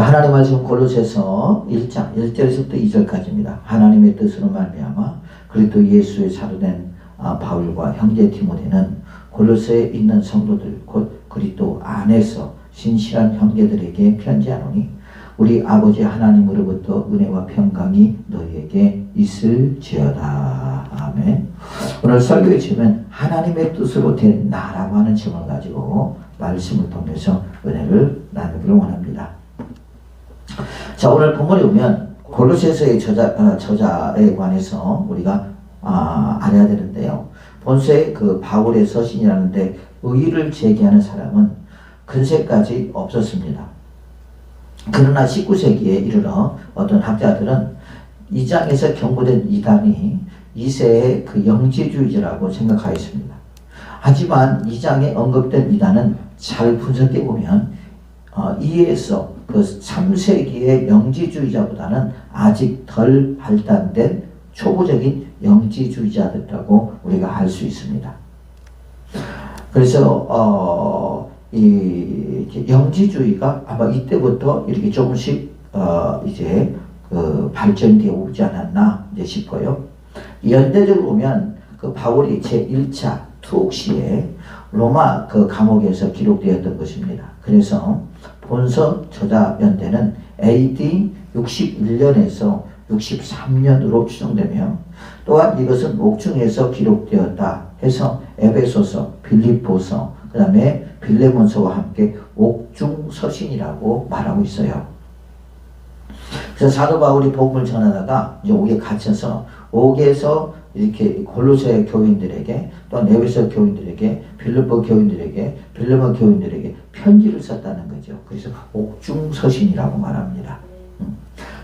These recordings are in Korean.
하나님 말씀 골로새서 1장 1절에서부터 2절까지입니다. 하나님의 뜻으로 말미암아 그리스도 예수의 사도된 바울과 형제 디모데는 골로새에 있는 성도들 곧 그리스도 안에서 신실한 형제들에게 편지하노니 우리 아버지 하나님으로부터 은혜와 평강이 너희에게 있을지어다. 아멘. 오늘 설교의 제목은 하나님의 뜻으로 된 나라고 하는 제목을 가지고 말씀을 통해서 은혜를 나누기를 원합니다. 자, 오늘 본문에 보면 골로새서의 저자에 관해서 우리가 알아야 되는데요. 본서의 그 바울의 서신이라는데 의의를 제기하는 사람은 근세까지 없었습니다. 그러나 19세기에 이르러 어떤 학자들은 이 장에서 경고된 이단이 2세의 그 영지주의자라고 생각하였습니다. 하지만 이 장에 언급된 이단은 잘 분석해 보면 이에서 그 3세기의 영지주의자보다는 아직 덜 발달된 초보적인 영지주의자들이라고 우리가 알 수 있습니다. 그래서 이 영지주의가 아마 이때부터 이렇게 조금씩 이제 그 발전되어 오지 않았나 이제 싶고요. 연대적으로 보면 그 바울이 제1차 투옥시에 로마 그 감옥에서 기록되었던 것입니다. 그래서 본서 저자 연대는 AD 61년에서 63년으로 추정되며 또한 이것은 옥중에서 기록되었다 해서 에베소서, 빌립보서, 그 다음에 빌레몬서와 함께 옥중서신이라고 말하고 있어요. 그래서 사도 바울이 복음을 전하다가 이제 옥에 갇혀서 옥에서 이렇게 골로새 교인들에게 또 에베소 교인들에게 빌립보 교인들에게 빌레몬 교인들에게 편지를 썼다는 거죠. 그래서 옥중서신이라고 말합니다.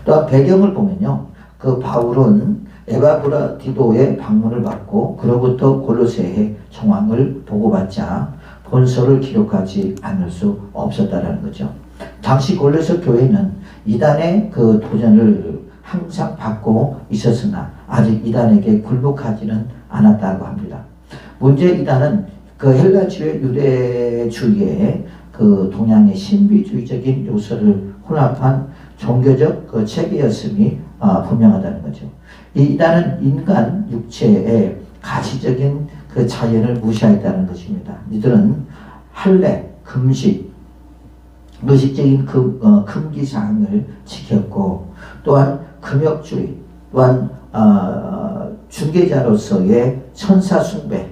또한 배경을 보면요. 그 바울은 에바브라디도의 방문을 받고 그로부터 골로새의 정황을 보고받자 본서를 기록하지 않을 수 없었다라는 거죠. 당시 골로새 교회는 이단의 그 도전을 항상 받고 있었으나 아직 이단에게 굴복하지는 않았다고 합니다. 문제 이단은 그 헬라주의 유대주의의 그 동양의 신비주의적인 요소를 혼합한 종교적 그 체계였음이 분명하다는 거죠. 이 이단은 인간 육체의 가시적인 그 자연을 무시했다는 것입니다. 이들은 할례, 금식, 의식적인 금기사항을 지켰고 또한 금욕주의, 또한 중개자로서의 천사 숭배,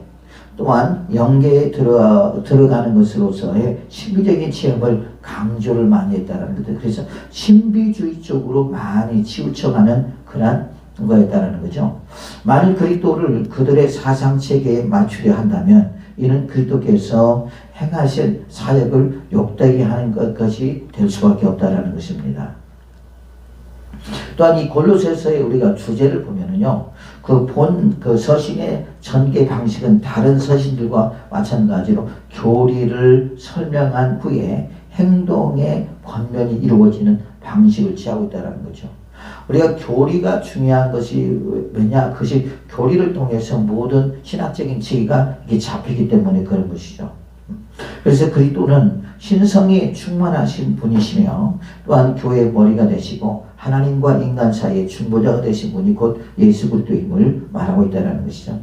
또한 영계에 들어가는 것으로서의 신비적인 체험을 강조를 많이 했다는 거죠. 그래서 신비주의 쪽으로 많이 치우쳐가는 그런 거였다는 거죠. 만일 그리스도를 그들의 사상체계에 맞추려 한다면 이는 그리스도께서 행하신 사역을 욕되게 하는 것이 될 수밖에 없다는 것입니다. 또한 이 골로새서의 우리가 주제를 보면은요, 그 서신의 전개 방식은 다른 서신들과 마찬가지로 교리를 설명한 후에 행동의 권면이 이루어지는 방식을 취하고 있다는 거죠. 우리가 교리가 중요한 것이 왜냐? 그것이 교리를 통해서 모든 신학적인 체계가 이게 잡히기 때문에 그런 것이죠. 그래서 그리스도는 신성이 충만하신 분이시며 또한 교회의 머리가 되시고 하나님과 인간 사이의 중보자가 되신 분이 곧 예수 그리스도임을 말하고 있다는 것이죠.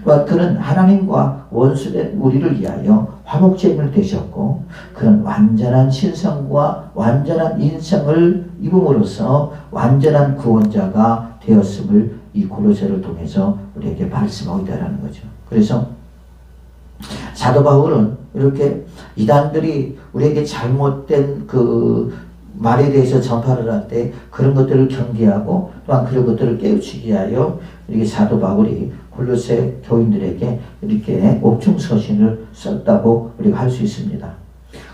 또한 그는 하나님과 원수된 우리를 위하여 화목제물 되셨고 그는 완전한 신성과 완전한 인성을 입음으로써 완전한 구원자가 되었음을 이 골로새를 통해서 우리에게 말씀하고 있다는 거죠. 그래서 사도 바울은 이렇게 이단들이 우리에게 잘못된 그 말에 대해서 전파를 할 때 그런 것들을 경계하고 또한 그런 것들을 깨우치기 위하여 이렇게 사도 바울이 골로새 교인들에게 이렇게 옥중서신을 썼다고 우리가 할 수 있습니다.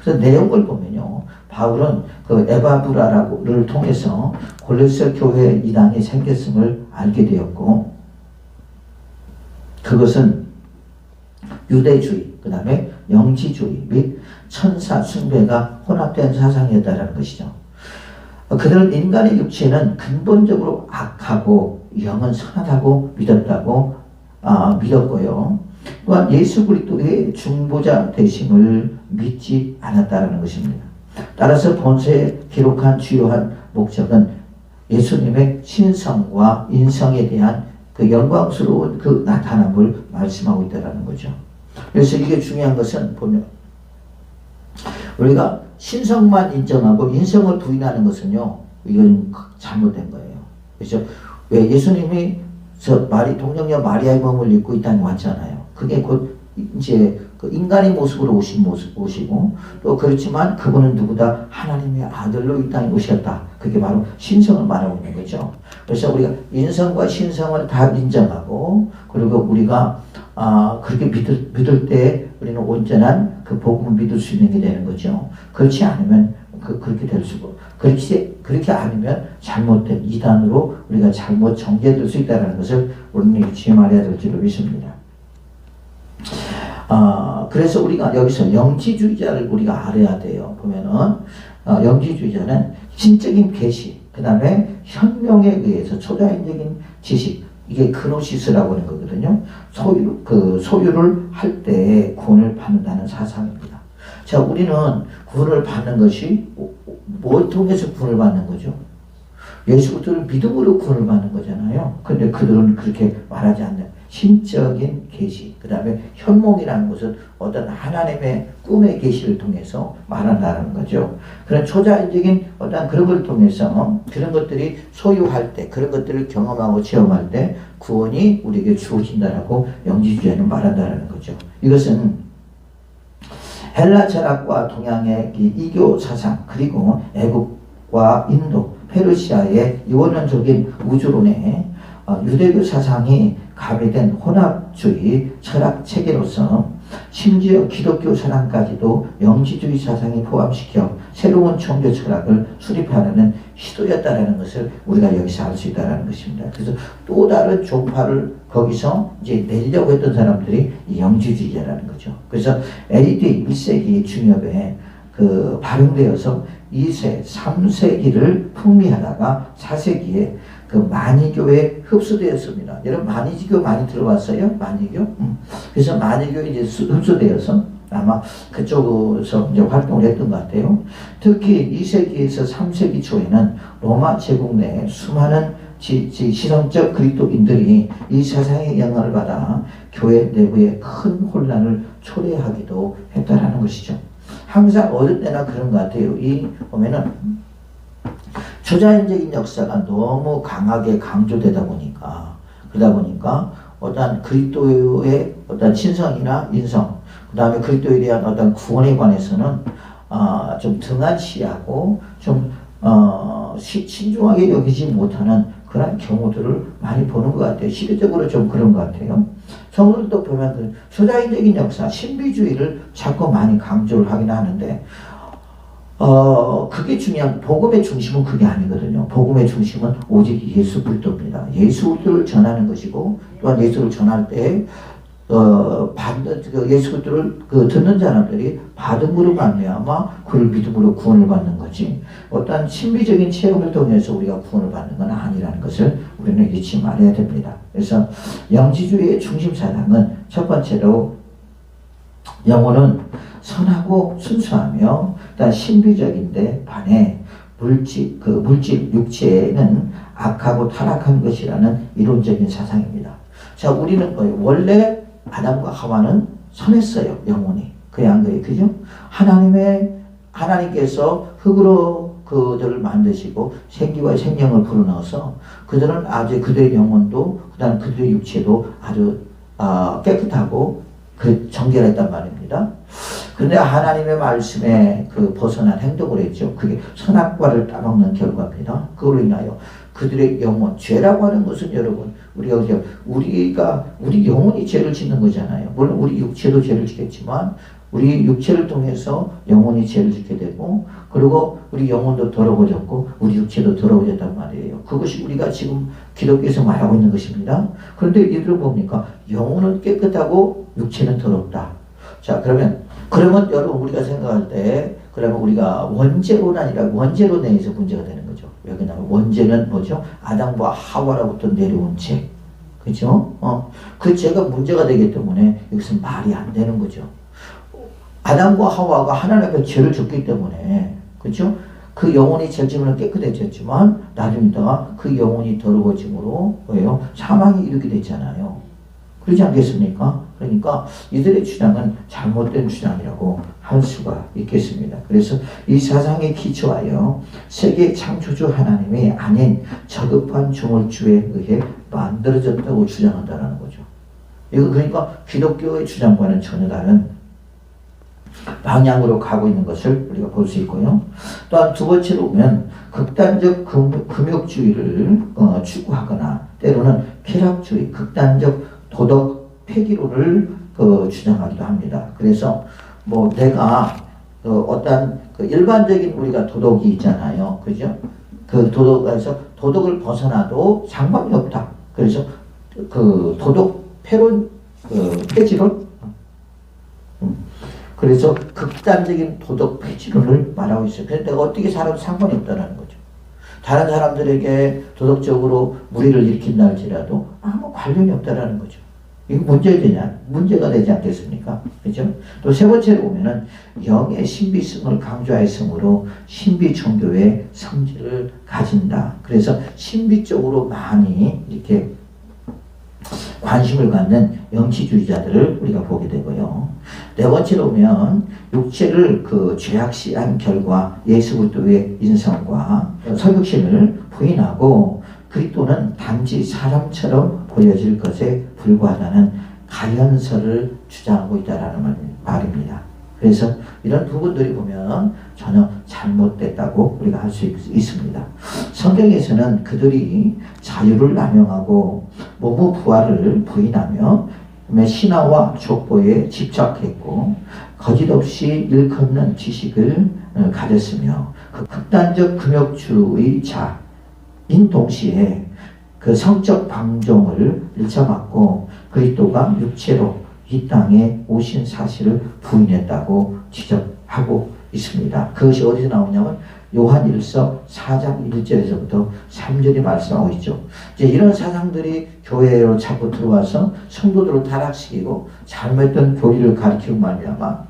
그래서 내용을 보면요, 바울은 그 에바브라를 통해서 골로새 교회 이단이 생겼음을 알게 되었고 그것은 유대주의, 그 다음에 영지주의 및 천사 숭배가 혼합된 사상이었다는 것이죠. 그들은 인간의 육체는 근본적으로 악하고 영은 선하다고 믿었고요. 또한 예수 그리스도의 중보자 되심을 믿지 않았다는 것입니다. 따라서 본서에 기록한 주요한 목적은 예수님의 신성과 인성에 대한 그 영광스러운 그 나타남을 말씀하고 있다는 거죠. 그래서 이게 중요한 것은 보면 우리가 신성만 인정하고 인성을 부인하는 것은요, 이건 잘못된 거예요. 그렇죠? 왜 예수님이 동정녀 마리아의 몸을 입고 이 땅에 왔잖아요. 그게 곧 이제 그 인간의 모습으로 오시고, 또 그렇지만 그분은 누구다? 하나님의 아들로 이 땅에 오셨다. 그게 바로 신성을 말하고 있는 거죠. 그래서 우리가 인성과 신성을 다 인정하고, 그리고 우리가 그렇게 믿을 때 우리는 온전한 그 복음을 믿을 수 있는 게 되는 거죠. 그렇지 않으면 그렇게 될 수고, 그렇게 아니면 잘못된 이단으로 우리가 잘못 정죄될 수 있다는 것을 우리는 잊지 말아야 될 줄로 믿습니다. 그래서 우리가 여기서 영지주의자를 우리가 알아야 돼요. 보면은 영지주의자는 신적인 계시, 그 다음에 현명에 의해서 초자연적인 지식, 이게 그노시스라고 하는 거거든요. 소유를 할 때 구원을 받는다는 사상입니다. 자, 우리는 구원을 받는 것이 뭘 통해서 구원을 받는 거죠? 예수 그리스도를 믿음으로 구원을 받는 거잖아요. 근데 그들은 그렇게 말하지 않는 신적인 계시, 그 다음에 현몽이라는 것은 어떤 하나님의 꿈의 계시를 통해서 말한다는 거죠. 그런 초자연적인 어떤 그런 걸 통해서 그런 것들이 소유할 때, 그런 것들을 경험하고 체험할 때 구원이 우리에게 주어진다라고 영지주의자는 말한다는 거죠. 이것은 헬라 철학과 동양의 이교 사상, 그리고 애국과 인도, 페르시아의 이원론적인 우주론에 유대교 사상이 가미된 혼합주의 철학 체계로서 심지어 기독교 사상까지도 영지주의 사상이 포함시켜 새로운 종교 철학을 수립하려는 시도였다라는 것을 우리가 여기서 알 수 있다는 것입니다. 그래서 또 다른 종파를 거기서 이제 내려고 했던 사람들이 영지주의자라는 거죠. 그래서 AD 1세기 중엽에 발용되어서 2세, 3세기를 풍미하다가 4세기에 그 만이교에 흡수되었습니다. 여러분 만이교 많이 들어봤어요? 만이교? 그래서 만이교에 이제 흡수되어서 아마 그쪽에서 이제 활동을 했던 것 같아요. 특히 2세기에서 3세기 초에는 로마 제국 내에 수많은 실험적 그리스도인들이 이 사상의 영향을 받아 교회 내부에 큰 혼란을 초래하기도 했다라는 것이죠. 항상 어느 때나 그런 것 같아요. 보면은 초자연적인 역사가 너무 강하게 강조되다 보니까, 그러다 보니까 어떤 그리스도의 어떤 신성이나 인성, 그 다음에 그리스도에 대한 어떤 구원에 관해서는 좀 등한시하고 좀 신중하게 여기지 못하는 그런 경우들을 많이 보는 것 같아요. 시대적으로 좀 그런 것 같아요. 성도들도 보면 그 초자연적인 역사, 신비주의를 자꾸 많이 강조를 하긴 하는데, 그게 중요한, 복음의 중심은 그게 아니거든요. 복음의 중심은 오직 예수 그리스도입니다. 예수 그리스도를 전하는 것이고, 또한 예수를 전할 때, 예수 그리스도를 듣는 사람들이 받은 것으로 말미암아 그를 믿음으로 구원을 받는 거지, 어떤 신비적인 체험을 통해서 우리가 구원을 받는 건 아니라는 것을 우리는 잊지 말아야 됩니다. 그래서 영지주의의 중심 사상은 첫 번째로 영혼은 선하고 순수하며 신비적인데 반해 물질, 육체는 악하고 타락한 것이라는 이론적인 사상입니다. 자, 우리는 원래 아담과 하와는 선했어요. 영혼이. 그냥 거예요. 그죠? 하나님께서 흙으로 그들을 만드시고 생기와 생명을 불어넣어서 그들은 아주 그들의 영혼도, 그 다음 그들의 육체도 아주 깨끗하고 정결했단 말입니다. 그런데 하나님의 말씀에 벗어난 행동을 했죠. 그게 선악과를 따먹는 결과입니다. 그걸로 인하여 그들의 영혼, 죄라고 하는 것은 여러분, 우리 영혼이 죄를 짓는 거잖아요. 물론 우리 육체도 죄를 짓겠지만, 우리 육체를 통해서 영혼이 죄를 짓게 되고, 그리고 우리 영혼도 더러워졌고, 우리 육체도 더러워졌단 말이에요. 그것이 우리가 지금 기독교에서 말하고 있는 것입니다. 그런데 이들은 뭡니까? 영혼은 깨끗하고 육체는 더럽다. 자, 그러면 여러분 우리가 생각할 때, 그러면 우리가 원죄론 아니라 원죄론 내에서 문제가 되는 거죠. 왜 그러냐면 원죄는 뭐죠? 아담과 하와로부터 내려온 죄. 그죠? 그 죄가 문제가 되기 때문에 여기서 말이 안 되는 거죠. 아담과 하와가 하나님 앞에 죄를 졌기 때문에 그렇죠? 그 영혼이 죄짐으로 깨끗해졌지만 나중에다가 그 영혼이 더러워짐으로 뭐예요? 사망이 이르게 됐잖아요. 그렇지 않겠습니까? 그러니까 이들의 주장은 잘못된 주장이라고 할 수가 있겠습니다. 그래서 이 사상에 기초하여 세계 창조주 하나님이 아닌 저급한 조물주에 의해 만들어졌다고 주장한다는 거죠. 이거 그러니까 기독교의 주장과는 전혀 다른 방향으로 가고 있는 것을 우리가 볼 수 있고요. 또한 두 번째로 보면 극단적 금욕주의를 추구하거나 때로는 쾌락주의, 극단적 도덕 폐기론을 주장하기도 합니다. 그래서 뭐 내가 어떤 일반적인 우리가 도덕이 있잖아요. 그죠? 그 도덕에서 도덕을 벗어나도 상관이 없다. 그래서 그 도덕 폐지론 그래서 극단적인 도덕 폐지론을 말하고 있어요. 그래서 내가 어떻게 살아도 상관이 없다는 거죠. 다른 사람들에게 도덕적으로 무리를 일으킨다 할지라도 아무 관련이 없다는 거죠. 이거 문제가 되지 않겠습니까? 그죠? 또 세 번째로 보면은 영의 신비성을 강조하였으므로 신비 종교의 성질을 가진다. 그래서 신비 쪽으로 많이 이렇게 관심을 갖는 영치주의자들을 우리가 보게 되고요. 네 번째로 보면 육체를 죄악시한 결과 예수 그리스도의 인성과 설국신을 부인하고 그리스도는 단지 사람처럼 보여질 것에 불과하다는 가연설을 주장하고 있다는 말입니다. 그래서 이런 부분들이 보면 전혀 잘못됐다고 우리가 할 수 있습니다. 성경에서는 그들이 자유를 남용하고 모부 부활을 부인하며 신화와 족보에 집착했고 거짓없이 일컫는 지식을 가졌으며 극단적 금욕주의자인 동시에 그 성적 방종을 일쳐맞고 그리스도가 육체로 이 땅에 오신 사실을 부인했다고 지적하고 있습니다. 그것이 어디서 나오냐면 요한일서 4장 1절에서부터 3절이 말씀하고 있죠. 이제 이런 사상들이 교회로 자꾸 들어와서 성도들을 타락시키고 잘못된 교리를 가르치고 말미암아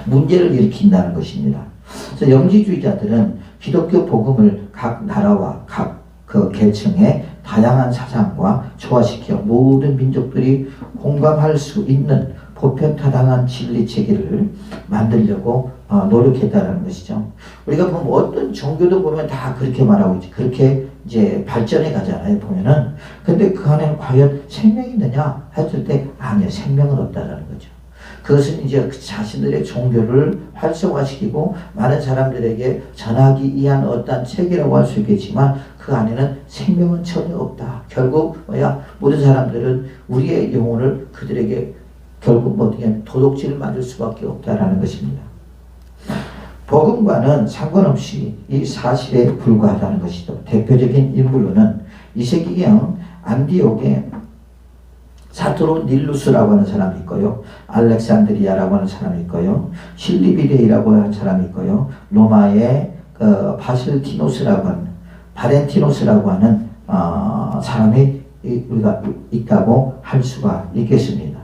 문제를 일으킨다는 것입니다. 그래서 영지주의자들은 기독교 복음을 각 나라와 각 계층의 다양한 사상과 조화시켜 모든 민족들이 공감할 수 있는 보편타당한 진리 체계를 만들려고 노력했다는 것이죠. 우리가 보면 어떤 종교도 보면 다 그렇게 말하고 있지. 그렇게 이제 발전해 가잖아요. 보면은. 근데 그 안에는 과연 생명이 있느냐 했을 때 아니요. 생명은 없다는 거죠. 그것은 이제 자신들의 종교를 활성화시키고 많은 사람들에게 전하기 위한 어떤 책이라고 할 수 있겠지만 그 안에는 생명은 전혀 없다. 결국 모든 사람들은 우리의 영혼을 그들에게 결국 어떻게 도둑질을 맞을 수밖에 없다라는 것입니다. 복음과는 상관없이 이 사실에 불과하다는 것이죠. 대표적인 인물로는 2세기경 안디옥의 사투르닐루스라고 하는 사람이 있고요. 알렉산드리아라고 하는 사람이 있고요. 실리비데이라고 하는 사람이 있고요. 로마의 바렌티노스라고 하는 사람이 우리가 있다고 할 수가 있겠습니다.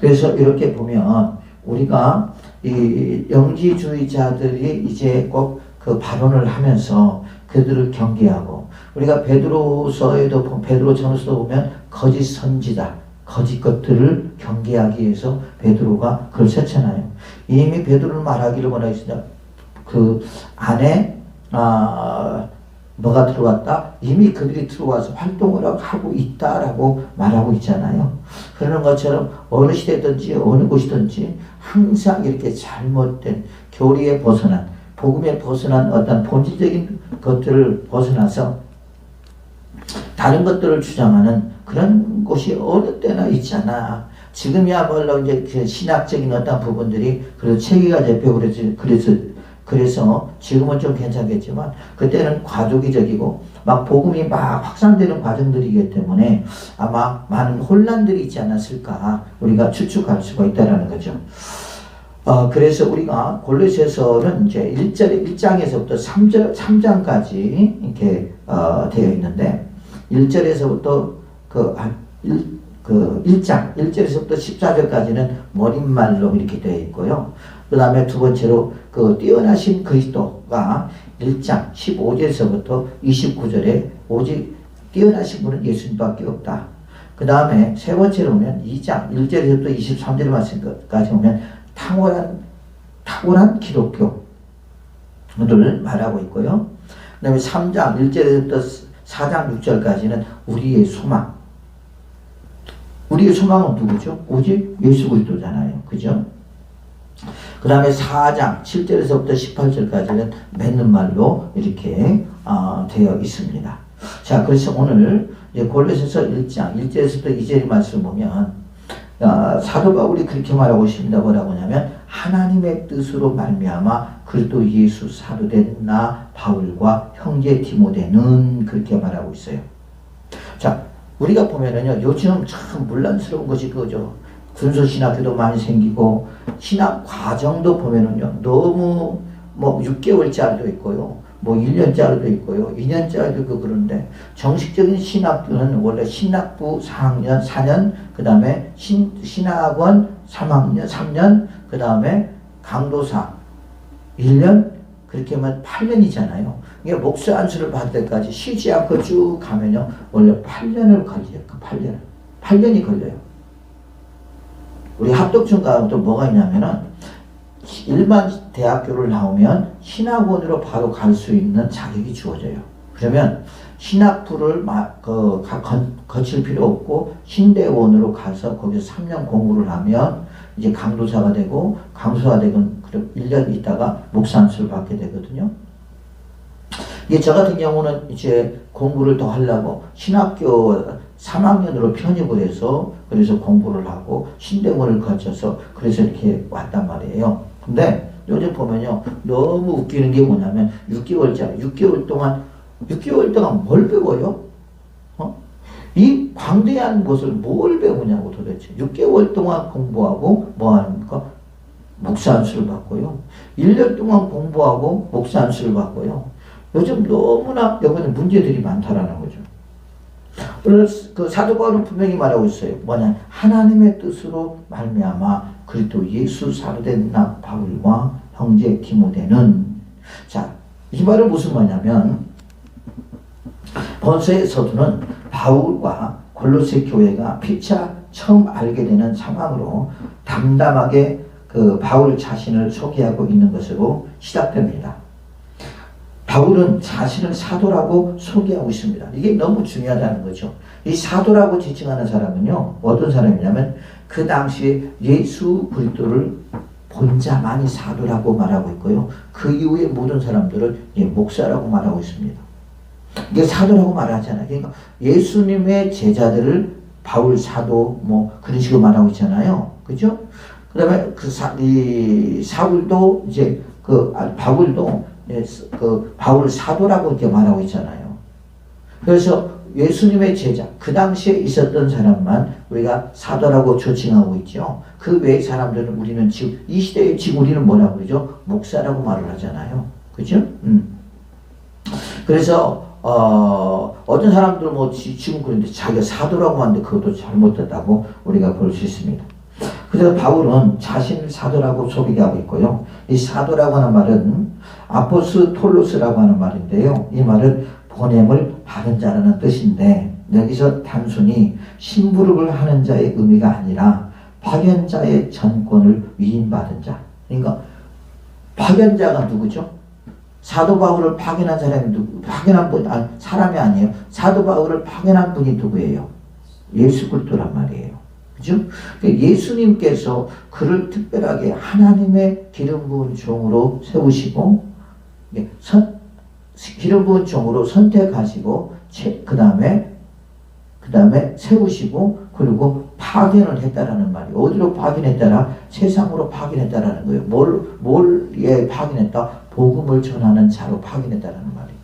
그래서 이렇게 보면 우리가 이 영지주의자들이 이제 꼭 그 발언을 하면서 그들을 경계하고 우리가 베드로 전서도 보면 거짓 선지자 거짓 것들을 경계하기 위해서 베드로가 글을 썼잖아요. 이미 베드로는 말하기를 원하겠습니다. 그 안에 뭐가 들어왔다? 이미 그들이 들어와서 활동을 하고 있다라고 말하고 있잖아요. 그런 것처럼 어느 시대든지 어느 곳이든지 항상 이렇게 잘못된 교리에 벗어난 복음에 벗어난 어떤 본질적인 것들을 벗어나서 다른 것들을 주장하는 그런 곳이 어느 때나 있잖아. 지금이야말로 이제 그 신학적인 어떤 부분들이 그래도 체계가 잡히고 그래서 지금은 좀 괜찮겠지만 그때는 과도기적이고 막 복음이 막 확산되는 과정들이기 때문에 아마 많은 혼란들이 있지 않았을까 우리가 추측할 수가 있다는 거죠. 그래서 우리가 골로새서는 이제 1장에서부터 3장까지 이렇게 되어 있는데 1절에서부터 1장 1절에서부터 14절까지는 머릿말로 이렇게 되어 있고요. 그 다음에 두 번째로 그 뛰어나신 그리스도가 1장 15절에서부터 29절에 오직 뛰어나신 분은 예수님밖에 없다. 그 다음에 세 번째로 보면 2장 1절에서부터 23절 말씀까지 보면 탁월한 기독교를 말하고 있고요. 그 다음에 3장 1절에서부터 4장 6절까지는 우리의 소망. 우리의 소망은 누구죠? 오직 예수 그리스도잖아요. 그죠? 그 다음에 4장 7절에서부터 18절까지는 맺는 말로 이렇게 되어 있습니다. 자, 그래서 오늘 이제 골로새서 1장 1절에서부터 2절의 말씀을 보면 사도 바울이 그렇게 말하고 있습니다. 뭐라고 하냐면 하나님의 뜻으로 말미암아 그리스도 예수 사도된 나 바울과 형제 디모데는 그렇게 말하고 있어요. 자, 우리가 보면은요, 요즘 참 혼란스러운 것이 그거죠. 군소신학교도 많이 생기고 신학 과정도 보면은요, 너무 뭐 6개월짜리도 있고요, 뭐 1년짜리도 있고요, 2년짜리도 있고 그런데 정식적인 신학교는 원래 신학부 4학년, 4년, 그 다음에 신학원 3학년, 3년, 그 다음에 강도사 1년, 그렇게 하면 8년이잖아요. 이게 목사 안수를 받을 때까지 쉬지 않고 쭉 가면요, 원래 8년을 걸려요. 그 8년이 걸려요. 우리 합독증과도 뭐가 있냐면은 일반 대학교를 나오면 신학원으로 바로 갈 수 있는 자격이 주어져요. 그러면 신학부를 거칠 필요 없고 신대원으로 가서 거기서 3년 공부를 하면 이제 강도사가 되고, 강도사가 되건 1년 있다가 목사 안수를 받게 되거든요. 이게 저 같은 경우는 이제 공부를 더 하려고 신학교 3학년으로 편입을 해서 그래서 공부를 하고 신대원을 거쳐서 그래서 이렇게 왔단 말이에요. 근데 요즘 보면요, 너무 웃기는 게 뭐냐면 6개월 동안 뭘 배워요? 이 광대한 것을 뭘 배우냐고 도대체. 6개월 동안 공부하고 뭐 합니까? 목사 안수를 받고요. 1년 동안 공부하고 목사 안수를 받고요. 요즘 너무나 여기는 문제들이 많다라는 거죠. 오늘 그 사도 바울은 분명히 말하고 있어요. 뭐냐? 하나님의 뜻으로 말미암아 그리스도 예수 사도된 나 바울과 형제 디모데는, 자, 이 말은 무슨 말이냐면 본서의 서두는 바울과 골로새 교회가 피차 처음 알게 되는 상황으로 담담하게 그 바울 자신을 소개하고 있는 것으로 시작됩니다. 바울은 자신을 사도라고 소개하고 있습니다. 이게 너무 중요하다는 거죠. 이 사도라고 지칭하는 사람은요, 어떤 사람이냐면 그 당시에 예수 그리스도를 본 자만이 사도라고 말하고 있고요. 그 이후에 모든 사람들을 목사라고 말하고 있습니다. 이게 사도라고 말하잖아요. 그러니까 예수님의 제자들을 바울 사도 뭐 그런 식으로 말하고 있잖아요. 그죠? 그 다음에 사울도 이제 바울도 바울 사도라고 이렇게 말하고 있잖아요. 그래서 예수님의 제자, 그 당시에 있었던 사람만 우리가 사도라고 조칭하고 있죠. 그 외의 사람들은 우리는 지금 이 시대에 지금 우리는 뭐라고 그러죠? 목사라고 말을 하잖아요. 그죠? 그래서 어떤 사람들은 뭐 지금 그런데 자기가 사도라고 하는데 그것도 잘못됐다고 우리가 볼 수 있습니다. 그래서 바울은 자신을 사도라고 소개하고 있고요. 이 사도라고 하는 말은 아포스톨로스라고 하는 말인데요. 이 말은 보냄을 받은 자라는 뜻인데, 여기서 단순히 심부름을 하는 자의 의미가 아니라 파견자의 전권을 위임받은 자. 그러니까 파견자가 누구죠? 사도 바울을 파견한 사람이 누구? 파견한 분, 사람이 아니에요. 사도 바울을 파견한 분이 누구예요? 예수 그리스도란 말이에요. 그죠? 예수님께서 그를 특별하게 하나님의 기름 부은 종으로 세우시고, 기름 부은 종으로 선택하시고, 그 다음에 세우시고, 그리고 파견을 했다라는 말이에요. 어디로 파견했다라? 세상으로 파견했다라는 거예요. 뭘 파견했다? 복음을 전하는 자로 파견했다라는 말이에요.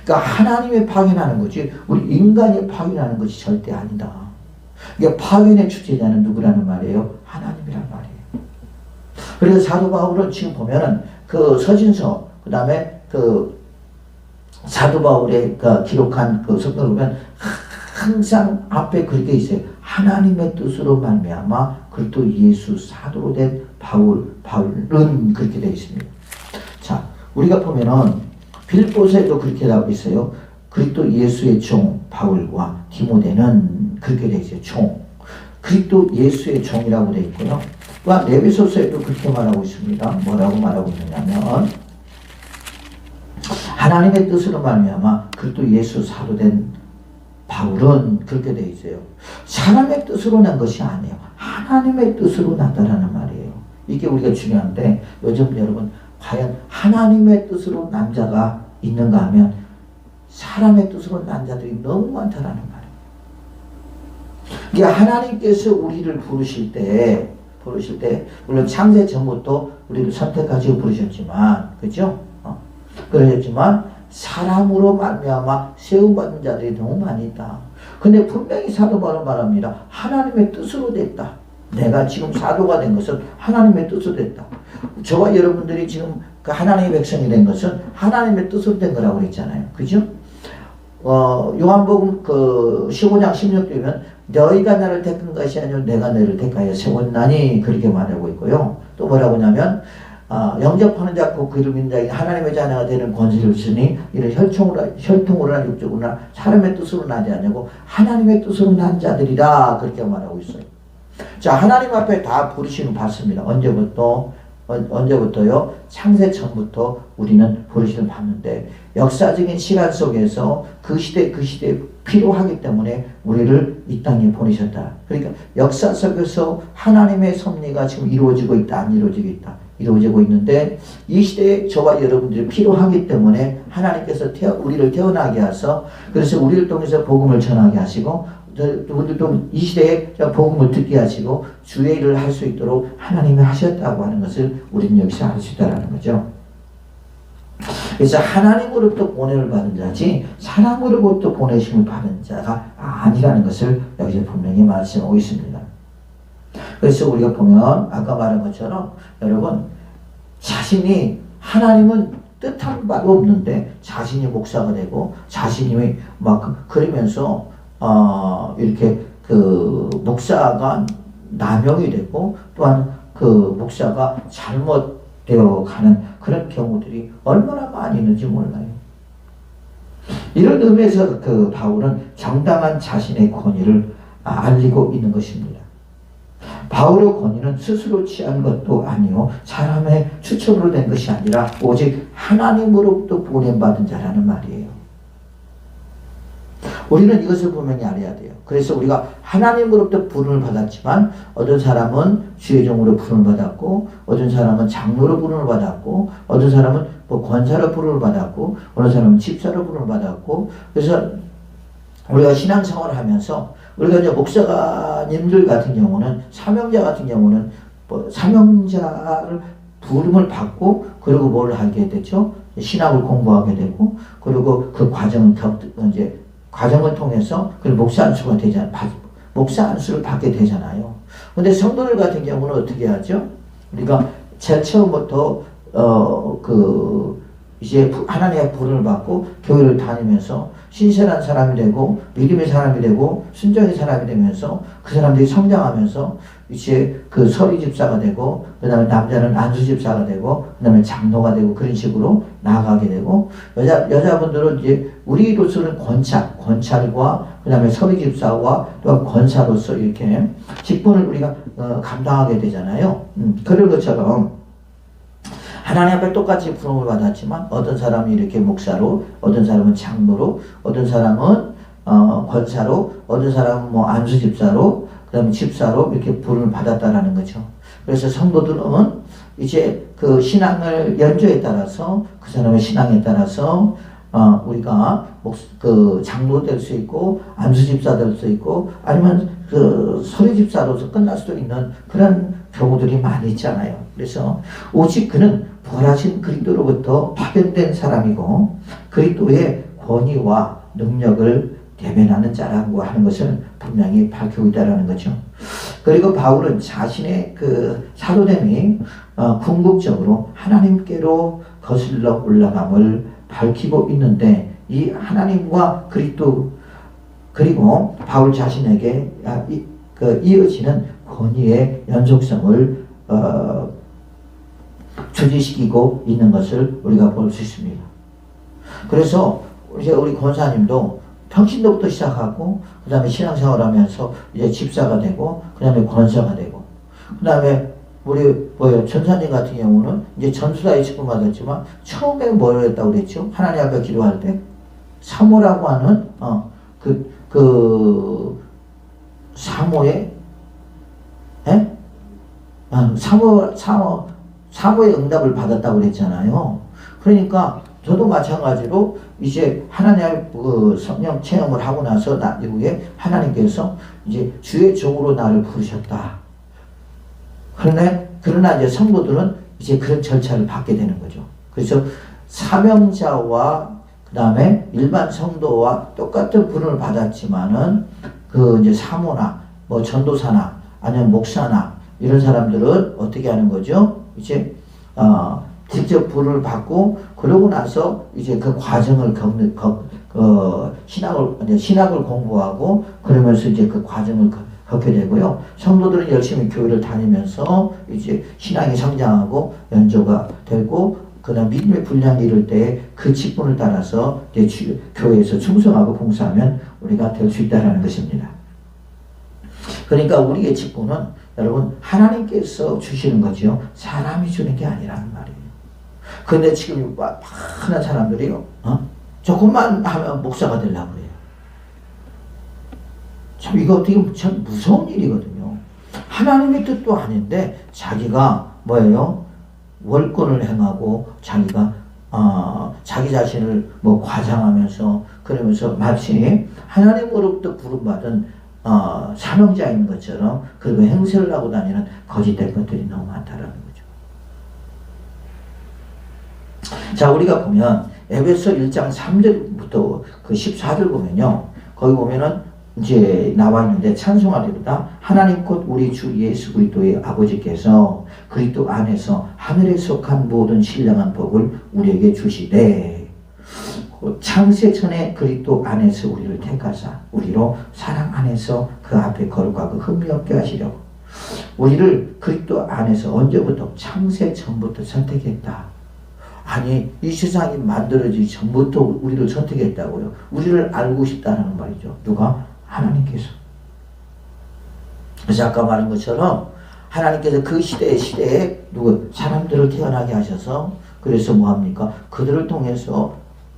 그러니까 하나님의 파견하는 거지, 우리 인간이 파견하는 것이 절대 아니다. 그러니까 파견의 주체자는 누구라는 말이에요? 하나님이란 말이에요. 그래서 사도 바울은 지금 보면은 그 서신서, 그 다음에 그 사도 바울의 기록한 그 성경을 보면 항상 앞에 그렇게 있어요. 하나님의 뜻으로 말미암아 그리스도 예수 사도로 된 바울은 그렇게 되어 있습니다. 자, 우리가 보면은 빌립보서에도 그렇게 나오고 있어요. 그리스도 예수의 종 바울과 디모데는 그렇게 되어 있어요. 종. 그리스도 예수의 종이라고 되어 있고요. 또한 레위서서에도 그렇게 말하고 있습니다. 뭐라고 말하고 있느냐면 하나님의 뜻으로 말미암아 그리스도 예수 사도된 바울은 그렇게 되어 있어요. 사람의 뜻으로 난 것이 아니에요. 하나님의 뜻으로 났다라는 말이에요. 이게 우리가 중요한데 요즘 여러분 과연 하나님의 뜻으로 난 자가 있는가 하면 사람의 뜻으로 난 자들이 너무 많다라는 말이에요. 이게 하나님께서 우리를 부르실 때 물론 창세 전부터 우리를 선택하시고 부르셨지만 그죠? 그러셨지만 사람으로 말미암아 세움받은 자들이 너무 많이 있다. 근데 분명히 사도 바울은 말합니다. 하나님의 뜻으로 됐다. 내가 지금 사도가 된 것은 하나님의 뜻으로 됐다. 저와 여러분들이 지금 그 하나님의 백성이 된 것은 하나님의 뜻으로 된 거라고 그랬잖아요. 그죠? 요한복음 그 15장 16절이면 너희가 나를 택한 것이 아니라 내가 너희를 택하여 세웠나니 그렇게 말하고 있고요. 또 뭐라고 하냐면 영접하는 자 곧 그를 믿는 자에게 하나님의 자녀가 되는 권세를 주니 이를 혈통으로나 육적으로나 사람의 뜻으로 나지 않냐고 하나님의 뜻으로 난 자들이라 그렇게 말하고 있어요. 자, 하나님 앞에 다 부르심을 받습니다. 언제부터요? 창세 전부터 우리는 부르심을 받는데 역사적인 시간 속에서 그 시대에 필요하기 때문에 우리를 이 땅에 보내셨다. 그러니까 역사 속에서 하나님의 섭리가 지금 이루어지고 있다, 안 이루어지고 있다. 이루어지고 있는데 이 시대에 저와 여러분들이 필요하기 때문에 하나님께서 우리를 태어나게 하셔서 그래서 우리를 통해서 복음을 전하게 하시고 우리도 이 시대에 복음을 듣게 하시고 주의 일을 할 수 있도록 하나님이 하셨다고 하는 것을 우리는 여기서 알 수 있다는 거죠. 그래서 하나님으로부터 보냄을 받은 자지 사람으로부터 보내심을 받은 자가 아니라는 것을 여기서 분명히 말씀하고 있습니다. 그래서 우리가 보면 아까 말한 것처럼 여러분 자신이 하나님은 뜻한 바도 없는데 자신이 목사가 되고 자신이 막 그러면서 이렇게 그 목사가 남용이 되고 또한 그 목사가 잘못되어 가는 그런 경우들이 얼마나 많이 있는지 몰라요. 이런 의미에서 그 바울은 정당한 자신의 권위를 알리고 있는 것입니다. 바울의 권위는 스스로 취한 것도 아니요 사람의 추천으로 된 것이 아니라 오직 하나님으로부터 보냄받은 자라는 말이에요. 우리는 이것을 분명히 알아야 돼요. 그래서 우리가 하나님으로부터 부름을 받았지만 어떤 사람은 주의 종으로 부름을 받았고 어떤 사람은 장로로 부름을 받았고 어떤 사람은 뭐 권사로 부름을 받았고 어느 사람은 집사로 부름을 받았고 그래서 우리가 신앙생활을 하면서 우리가 이제 목사님들 같은 경우는 사명자 같은 경우는 뭐 사명자를 부름을 받고 그리고 뭘 하게 됐죠? 신학을 공부하게 되고 그리고 그 과정을 이제 과정을 통해서 그 목사 안수가 되잖아요. 목사 안수를 받게 되잖아요. 근데 성도들 같은 경우는 어떻게 하죠? 우리가 제일 처음부터 이제 하나님의 부름을 받고 교회를 다니면서 신실한 사람이 되고 믿음의 사람이 되고 순종의 사람이 되면서 그 사람들이 성장하면서 이제 그 서리 집사가 되고 그 다음에 남자는 안수 집사가 되고 그 다음에 장로가 되고 그런 식으로 나아가게 되고 여자분들은 이제 우리로서는 권찰과 그 다음에 서리 집사와 또 권사로서 이렇게 직분을 우리가 감당하게 되잖아요. 그런 것처럼 하나님 앞에 똑같이 부름을 받았지만 어떤 사람이 이렇게 목사로 어떤 사람은 장로로 어떤 사람은 권사로 어떤 사람은 뭐 안수 집사로 그 다음에 집사로 이렇게 부름을 받았다라는 거죠. 그래서 성도들은 이제 그 신앙을 연조에 따라서 그 사람의 신앙에 따라서 우리가 그 장로 될 수 있고 안수 집사 될 수 있고 아니면 그 서리 집사로서 끝날 수도 있는 그런 경우들이 많이 있잖아요. 그래서 오직 그는 부활하신 그리스도로부터 파견된 사람이고 그리스도의 권위와 능력을 대변하는 자라고 하는 것을 분명히 밝히고 있다는 거죠. 그리고 바울은 자신의 그 사도됨이 궁극적으로 하나님께로 거슬러 올라감을 밝히고 있는데 이 하나님과 그리스도 그리고 바울 자신에게 이어지는 권위의 연속성을 주지시키고 있는 것을 우리가 볼 수 있습니다. 그래서 이제 우리 권사님도 평신도부터 시작하고 그 다음에 신앙생활하면서 이제 집사가 되고 그 다음에 권사가 되고 그 다음에 우리 전사님 같은 경우는 이제 전수사에 직분 받았지만 처음에 뭘 했다고 그랬죠? 하나님 앞에 기도할 때 사모라고 하는 사모의 사모의 응답을 받았다고 그랬잖아요. 그러니까 저도 마찬가지로 이제 하나님의 그 성령 체험을 하고 나서 이후에 하나님께서 이제 주의 종으로 나를 부르셨다. 그러나 이제 성도들은 이제 그런 절차를 받게 되는 거죠. 그래서 사명자와 그 다음에 일반 성도와 똑같은 부름을 받았지만은 그 이제 사모나 뭐 전도사나 아니면 목사나 이런 사람들은 어떻게 하는 거죠? 이제 직접 부름을 받고 그러고 나서 이제 그 과정을 신학을 공부하고 그러면서 이제 그 과정을 겪게 되고요. 성도들은 열심히 교회를 다니면서 이제 신앙이 성장하고 연조가 되고 그다음 믿음의 분량이 이를 때 그 직분을 따라서 이제 교회에서 충성하고 봉사하면 우리가 될 수 있다는 것입니다. 그러니까 우리의 직분은 여러분 하나님께서 주시는 거죠. 사람이 주는 게 아니라는 말이에요. 그런데 지금 많은 사람들이요. 조금만 하면 목사가 되려고 그래요. 참 이거 어떻게 보면 참 무서운 일이거든요. 하나님의 뜻도 아닌데 자기가 뭐예요? 월권을 행하고 자기가 자기 자신을 뭐 과장하면서 그러면서 마치 하나님으로부터 부름받은 사명자인 것처럼 그리고 행세를 하고 다니는 거짓된 것들이 너무 많다라는 거죠. 자, 우리가 보면 에베소 1장 3절부터 그 14절 보면요. 거기 보면은 이제 나와 있는데 찬송하리로다 하나님 곧 우리 주 예수 그리스도의 아버지께서 그리스도 안에서 하늘에 속한 모든 신령한 복을 우리에게 주시되 창세 전에 그리스도 안에서 우리를 택하사 우리로 사랑 안에서 그 앞에 거룩하고 흠이 없게 하시려고 우리를 그리스도 안에서 언제부터 창세 전부터 선택했다. 아니 이 세상이 만들어지기 전부터 우리를 선택했다고요. 우리를 알고 싶다는 말이죠. 누가? 하나님께서. 그래서 아까 말한 것처럼 하나님께서 그 시대에 사람들을 태어나게 하셔서 그래서 뭐합니까? 그들을 통해서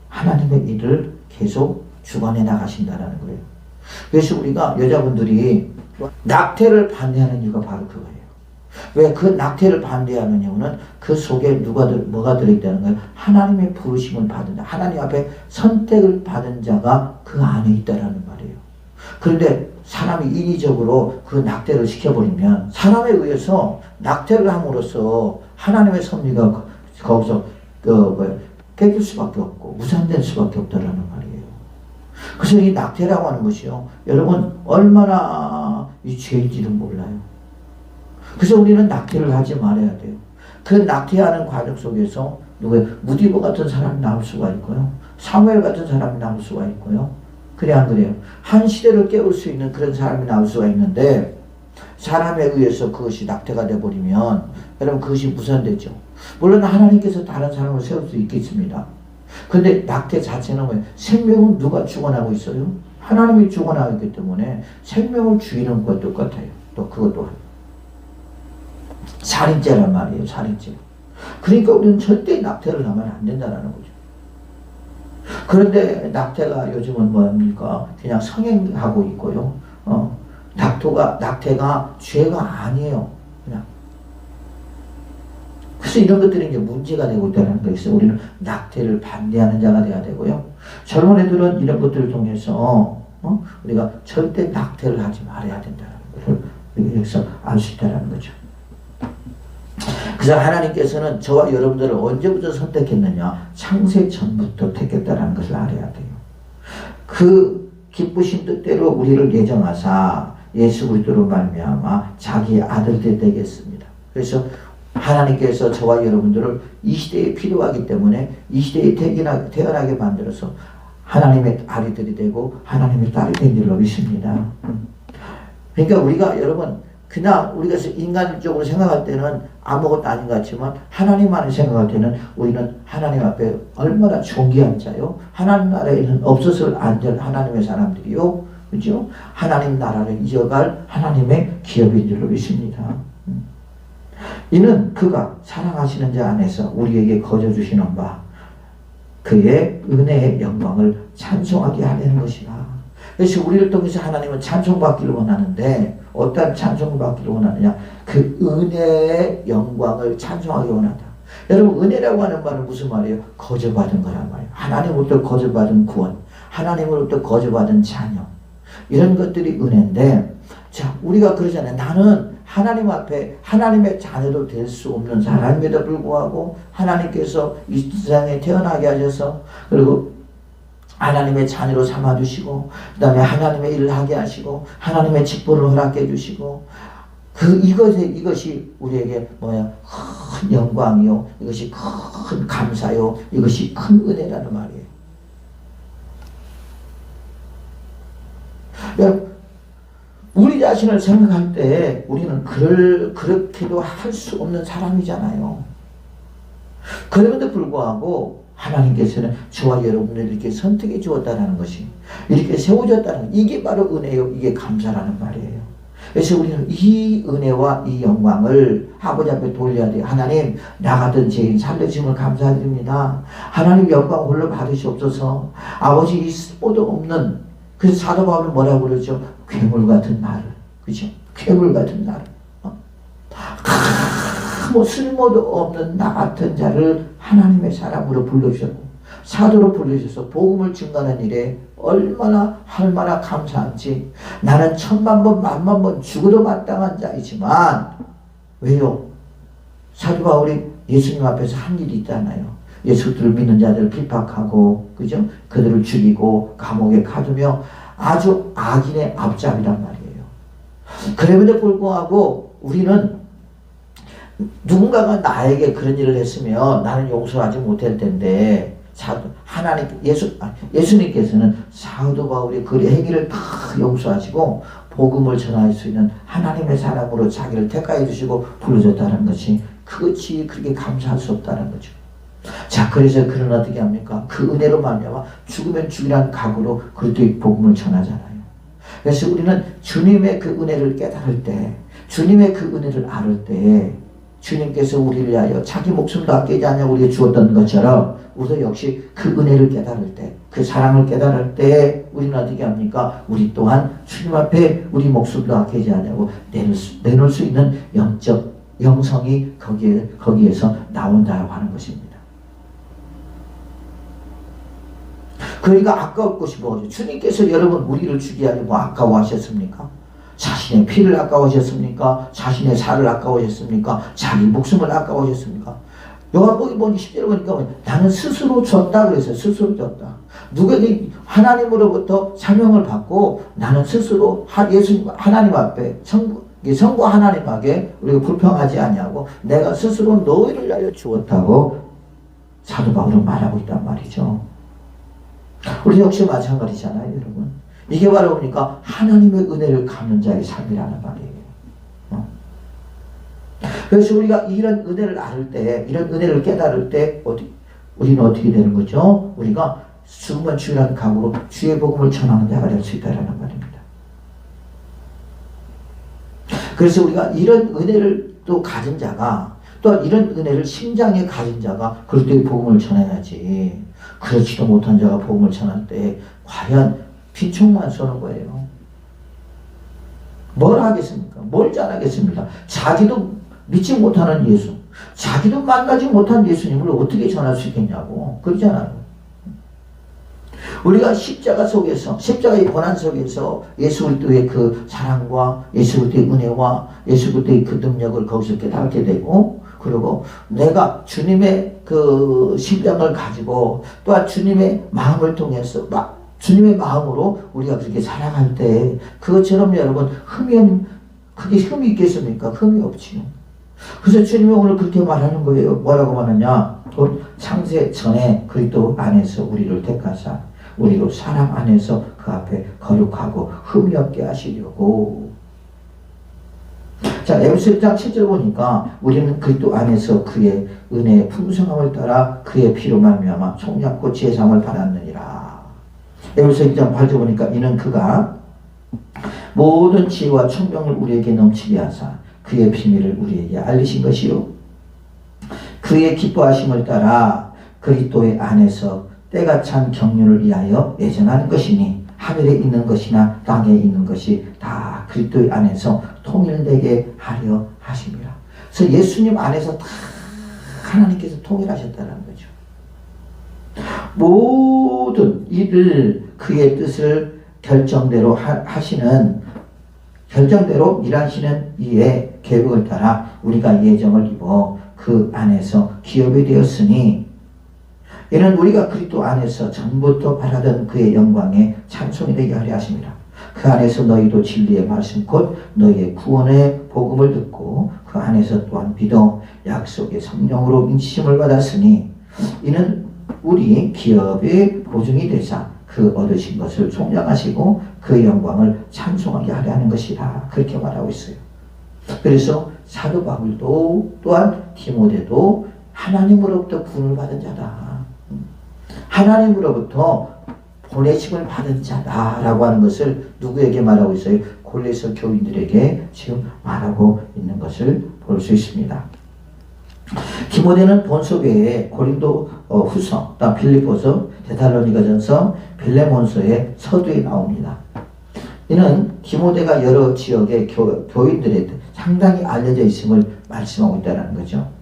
하나님의 일을 계속 주관해 나가신다라는 거예요. 그래서 우리가 여자분들이 낙태를 반대하는 이유가 바로 그거예요. 왜 그 낙태를 반대하는 이유는 그 속에 뭐가 들어있다는 거예요? 하나님의 부르심을 받은 자, 하나님 앞에 선택을 받은 자가 그 안에 있다라는 말이에요. 그런데 사람이 인위적으로 그 낙태를 시켜버리면 사람에 의해서 낙태를 함으로써 하나님의 섭리가 거기서 깨질 수밖에 없고 무산될 수밖에 없다라는 말이에요. 그래서 이 낙태라고 하는 것이요. 여러분 얼마나 이 죄인지는 몰라요. 그래서 우리는 낙태를 하지 말아야 돼요. 그 낙태하는 과정 속에서 무디보 같은 사람이 나올 수가 있고요. 사무엘 같은 사람이 나올 수가 있고요. 그래 안 그래요? 한 시대를 깨울 수 있는 그런 사람이 나올 수가 있는데 사람에 의해서 그것이 낙태가 돼버리면 여러분 그것이 무산되죠. 물론 하나님께서 다른 사람을 세울 수 있겠습니다. 근데 낙태 자체는 왜? 생명은 누가 주관하고 있어요? 하나님이 주관하고 있기 때문에 생명을 죽이는 것과 똑같아요. 또 그것 또한 살인죄란 말이에요. 살인죄. 그러니까 우리는 절대 낙태를 하면 안 된다는 거죠. 그런데 낙태가 요즘은 뭐합니까? 그냥 성행하고 있고요. 낙태가 죄가 아니에요. 그냥. 그래서 이런 것들이 이제 문제가 되고 있다는 것에서 우리는 낙태를 반대하는 자가 돼야 되고요. 젊은 애들은 이런 것들을 통해서 우리가 절대 낙태를 하지 말아야 된다는 것을 여기서 알 수 있다는 거죠. 그래서 하나님께서는 저와 여러분들을 언제부터 선택했느냐? 창세 전부터 택했다는 것을 알아야 돼요. 그 기쁘신 뜻대로 우리를 예정하사 예수 그리스도로 말미암아 자기의 아들들 되겠습니다. 그래서 하나님께서 저와 여러분들을 이 시대에 필요하기 때문에 이 시대에 태어나게 만들어서 하나님의 아들들이 되고 하나님의 딸이 된 줄로 믿습니다. 그러니까 우리가 여러분 그냥 우리가 인간적으로 생각할 때는 아무것도 아닌 것 같지만 하나님만을 생각할 때는 우리는 하나님 앞에 얼마나 존귀한 자요. 하나님 나라에는 없어서는 안 될 하나님의 사람들이요. 그죠? 하나님 나라를 이어갈 하나님의 기업인 줄로 믿습니다. 이는 그가 사랑하시는 자 안에서 우리에게 거저 주시는 바 그의 은혜의 영광을 찬송하게 하려는 것이라. 그래서 우리를 통해서 하나님은 찬송받기를 원하는데 어떤 찬송을 받기를 원하느냐? 그 은혜의 영광을 찬송하기 원한다. 여러분 은혜라고 하는 말은 무슨 말이에요? 거저받은 거란 말이에요. 하나님으로부터 거저받은 구원, 하나님으로부터 거저받은 자녀, 이런 것들이 은혜인데, 자 우리가 그러잖아요. 나는 하나님 앞에 하나님의 자녀도 될 수 없는 사람임에도 불구하고 하나님께서 이 세상에 태어나게 하셔서 그리고 하나님의 자녀로 삼아주시고 그 다음에 하나님의 일을 하게 하시고 하나님의 직분을 허락해 주시고 이것이 우리에게 뭐야? 큰 영광이요. 이것이 큰 감사요. 이것이 큰 은혜라는 말이에요. 여러분 우리 자신을 생각할 때 우리는 그렇게도 할 수 없는 사람이잖아요. 그럼에도 불구하고 하나님께서는 저와 여러분을 이렇게 선택해 주었다는 것이, 이렇게 세워줬다는, 이게 바로 은혜요. 이게 감사라는 말이에요. 그래서 우리는 이 은혜와 이 영광을 아버지 앞에 돌려야 돼요. 하나님, 나 같은 죄인 살려주심을 감사드립니다. 하나님 영광 홀로 받으시옵소서. 아버지 이 쓸모도 없는, 그래서 사도 바울은 뭐라고 그러죠? 괴물 같은 나를, 그죠? 괴물 같은 나를, 아무 쓸모도 없는 나 같은 자를 하나님의 사람으로 불러주셨고 사도로 불러주셔서 복음을 증거하는 일에 얼마나 감사한지. 나는 1000만 번 10,000번 죽어도 마땅한 자이지만 왜요? 사도 바울이 예수님 앞에서 한 일이 있잖아요. 예수를 믿는 자들을 핍박하고, 그죠? 그들을 죽이고 감옥에 가두며 아주 악인의 앞잡이란 말이에요. 그럼에도 불구하고 우리는 누군가가 나에게 그런 일을 했으면 나는 용서하지 못할 텐데 예수님께서는 사도 바울의 그 행위를 다 용서하시고 복음을 전할 수 있는 하나님의 사람으로 자기를 택하여 주시고 불러줬다는 것이, 그것이 그렇게 감사할 수 없다는 거죠. 자, 그래서 그는 어떻게 합니까? 그 은혜로 말미암아 죽으면 죽이라는 각오로 그렇게 복음을 전하잖아요. 그래서 우리는 주님의 그 은혜를 깨달을 때, 주님의 그 은혜를 알을 때, 주님께서 우리를 위하여 자기 목숨도 아끼지 않냐고 우리에게 주었던 것처럼 우리도 역시 그 은혜를 깨달을 때, 그 사랑을 깨달을 때 우리는 어떻게 합니까? 우리 또한 주님 앞에 우리 목숨도 아끼지 않냐고 내놓을 수 있는 영적 영성이 거기에서 나온다고 하는 것입니다. 그러니까 아까울 것이 뭐죠? 주님께서 여러분 우리를 죽이게 하려 뭐 아까워하셨습니까? 자신의 피를 아까워하셨습니까? 자신의 살을 아까워하셨습니까? 자기 목숨을 아까워하셨습니까? 요한복음 보니 10절에 보니까 나는 스스로 졌다 그랬어요. 스스로 졌다. 누구에게 하나님으로부터 사명을 받고 나는 스스로 예수님 하나님 앞에 성부 하나님 앞에 우리가 불평하지 아니하고 내가 스스로 너희를 위하여 주었다고 사도 바울은 말하고 있단 말이죠. 우리 역시 마찬가지잖아요, 여러분. 이게 바로 뭡니까? 하나님의 은혜를 갚는 자의 삶이라는 말이에요. 그래서 우리가 이런 은혜를 알을 때, 이런 은혜를 깨달을 때 우리는 어떻게 되는 거죠? 우리가 죽으면 죽이라는 각오로 주의 복음을 전하는 자가 될 수 있다는 말입니다. 그래서 우리가 이런 은혜를 또 가진 자가, 또 이런 은혜를 심장에 가진 자가 그럴 때 복음을 전해야지. 그렇지도 못한 자가 복음을 전할 때 과연 빈총만 쏘는 거예요. 뭘 하겠습니까? 뭘 잘하겠습니까? 자기도 믿지 못하는 예수, 자기도 만나지 못한 예수님을 어떻게 전할 수 있겠냐고. 그러잖아요. 우리가 십자가 속에서, 십자가의 고난 속에서 예수 그리스도의 그 사랑과 예수 그리스도의 은혜와 예수 그리스도의 그 능력을 거기서 깨닫게 되고, 그리고 내가 주님의 그 심장을 가지고 또한 주님의 마음을 통해서 주님의 마음으로 우리가 그렇게 살아갈 때 그것처럼 여러분 그게 흠이 있겠습니까? 흠이 없지요. 그래서 주님이 오늘 그렇게 말하는 거예요. 뭐라고 말하냐? 창세 전에 그리스도 안에서 우리를 택하사 우리로 사랑 안에서 그 앞에 거룩하고 흠이 없게 하시려고. 자, 에베소 1장 7절 보니까 우리는 그리스도 안에서 그의 은혜의 풍성함을 따라 그의 피로 말미암아 총잡고 지혜상을 받았느니라. 에베소 1장 8절 보니까 이는 그가 모든 지혜와 총명을 우리에게 넘치게 하사 그의 비밀을 우리에게 알리신 것이요 그의 기뻐하심을 따라 그리스도의 안에서 때가 찬 경륜을 위하여 예정하는 것이니 하늘에 있는 것이나 땅에 있는 것이 다 그리스도의 안에서 통일되게 하려 하심이라. 그래서 예수님 안에서 다 하나님께서 통일하셨다는 거죠. 모든 일을 그의 뜻을 결정대로 하시는 결정대로 일하시는 이의 계획을 따라 우리가 예정을 입어 그 안에서 기업이 되었으니 이는 우리가 그리스도 안에서 전부터 바라던 그의 영광에 찬송이 되게 하려 하심이라. 그 안에서 너희도 진리의 말씀 곧 너희의 구원의 복음을 듣고 그 안에서 또한 믿어 약속의 성령으로 인치심을 받았으니 이는 우리 기업의 보증이 되사 그 얻으신 것을 총량하시고 그 영광을 찬송하게 하려 하는 것이라. 그렇게 말하고 있어요. 그래서 사도 바울도 또한 디모데도 하나님으로부터 구원을 받은 자다. 하나님으로부터 보내심을 받은 자다라고 하는 것을 누구에게 말하고 있어요? 골로새 교인들에게 지금 말하고 있는 것을 볼 수 있습니다. 디모데는 본서교회에 고린도 후서, 빌립보서, 데살로니가전서, 빌레몬서의 서두에 나옵니다. 이는 디모데가 여러 지역의 교인들에 상당히 알려져 있음을 말씀하고 있다는 거죠.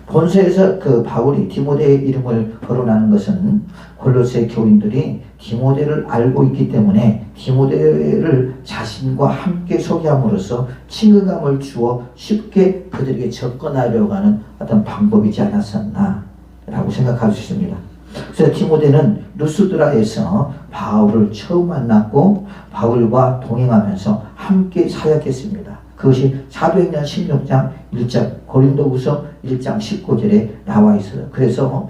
본서에서 그 바울이 디모데의 이름을 거론하는 것은 골로새 교인들이 디모데를 알고 있기 때문에 디모데를 자신과 함께 소개함으로써 친근감을 주어 쉽게 그들에게 접근하려고 하는 어떤 방법이지 않았었나 라고 생각할 수 있습니다. 그래서 디모데는 루스드라에서 바울을 처음 만났고 바울과 동행하면서 함께 사역했습니다. 그것이 사도행전 16장 1장 고린도후서 1장 19절에 나와 있어요. 그래서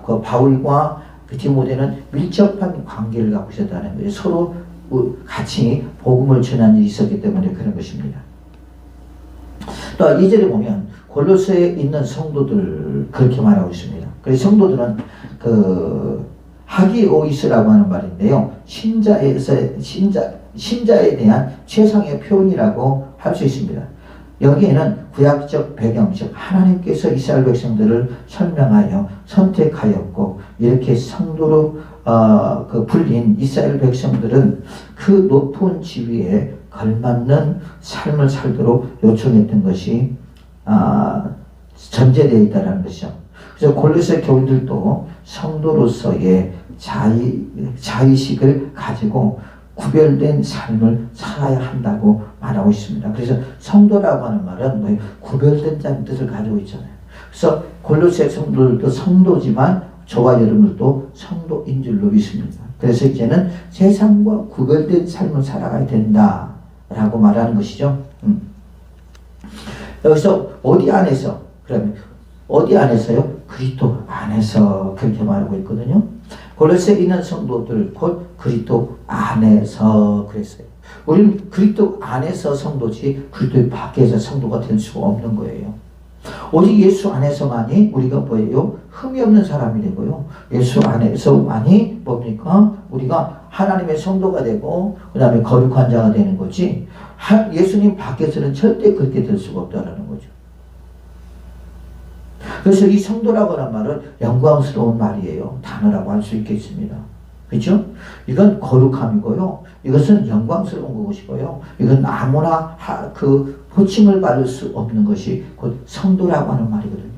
그 바울과 디모데는 밀접한 관계를 갖고 있었다는 거예요. 서로 같이 복음을 전하는 일이 있었기 때문에 그런 것입니다. 또 2절에 보면 골로새에 있는 성도들 그렇게 말하고 있습니다. 그래서 성도들은 하기오이스라고 하는 말인데요. 신자에 대한 최상의 표현이라고 할 수 있습니다. 여기에는 구약적 배경, 즉 하나님께서 이스라엘 백성들을 설명하여 선택하였고 이렇게 성도로 불린 이스라엘 백성들은 그 높은 지위에 걸맞는 삶을 살도록 요청했던 것이 전제되어 있다는 것이죠. 그래서 골로새 교인들도 성도로서의 자의식을 가지고 구별된 삶을 살아야 한다고 말하고 있습니다. 그래서 성도라고 하는 말은 구별된 자의 뜻을 가지고 있잖아요. 그래서 골로새 성도들도 성도지만 저와 여러분들도 성도인 줄로 믿습니다. 그래서 이제는 세상과 구별된 삶을 살아가야 된다라고 말하는 것이죠. 여기서 어디 안에서? 그러면 어디 안에서요? 그리스도 안에서 그렇게 말하고 있거든요. 골로새에 있는 성도들 곧 그리스도 안에서 그랬어요. 우리는 그리스도 안에서 성도지 그리스도 밖에서 성도가 될 수가 없는 거예요. 오직 예수 안에서만이 우리가 뭐예요? 흠이 없는 사람이 되고요. 예수 안에서만이 뭡니까? 우리가 하나님의 성도가 되고 그 다음에 거룩한 자가 되는 거지 예수님 밖에서는 절대 그렇게 될 수가 없다는 거죠. 그래서 이 성도라고 하는 말은 영광스러운 말이에요. 단어라고 할 수 있겠습니다. 그렇죠? 이건 거룩함이고요. 이것은 영광스러운 것이고요. 이건 아무나 그 호칭을 받을 수 없는 것이 곧 성도라고 하는 말이거든요.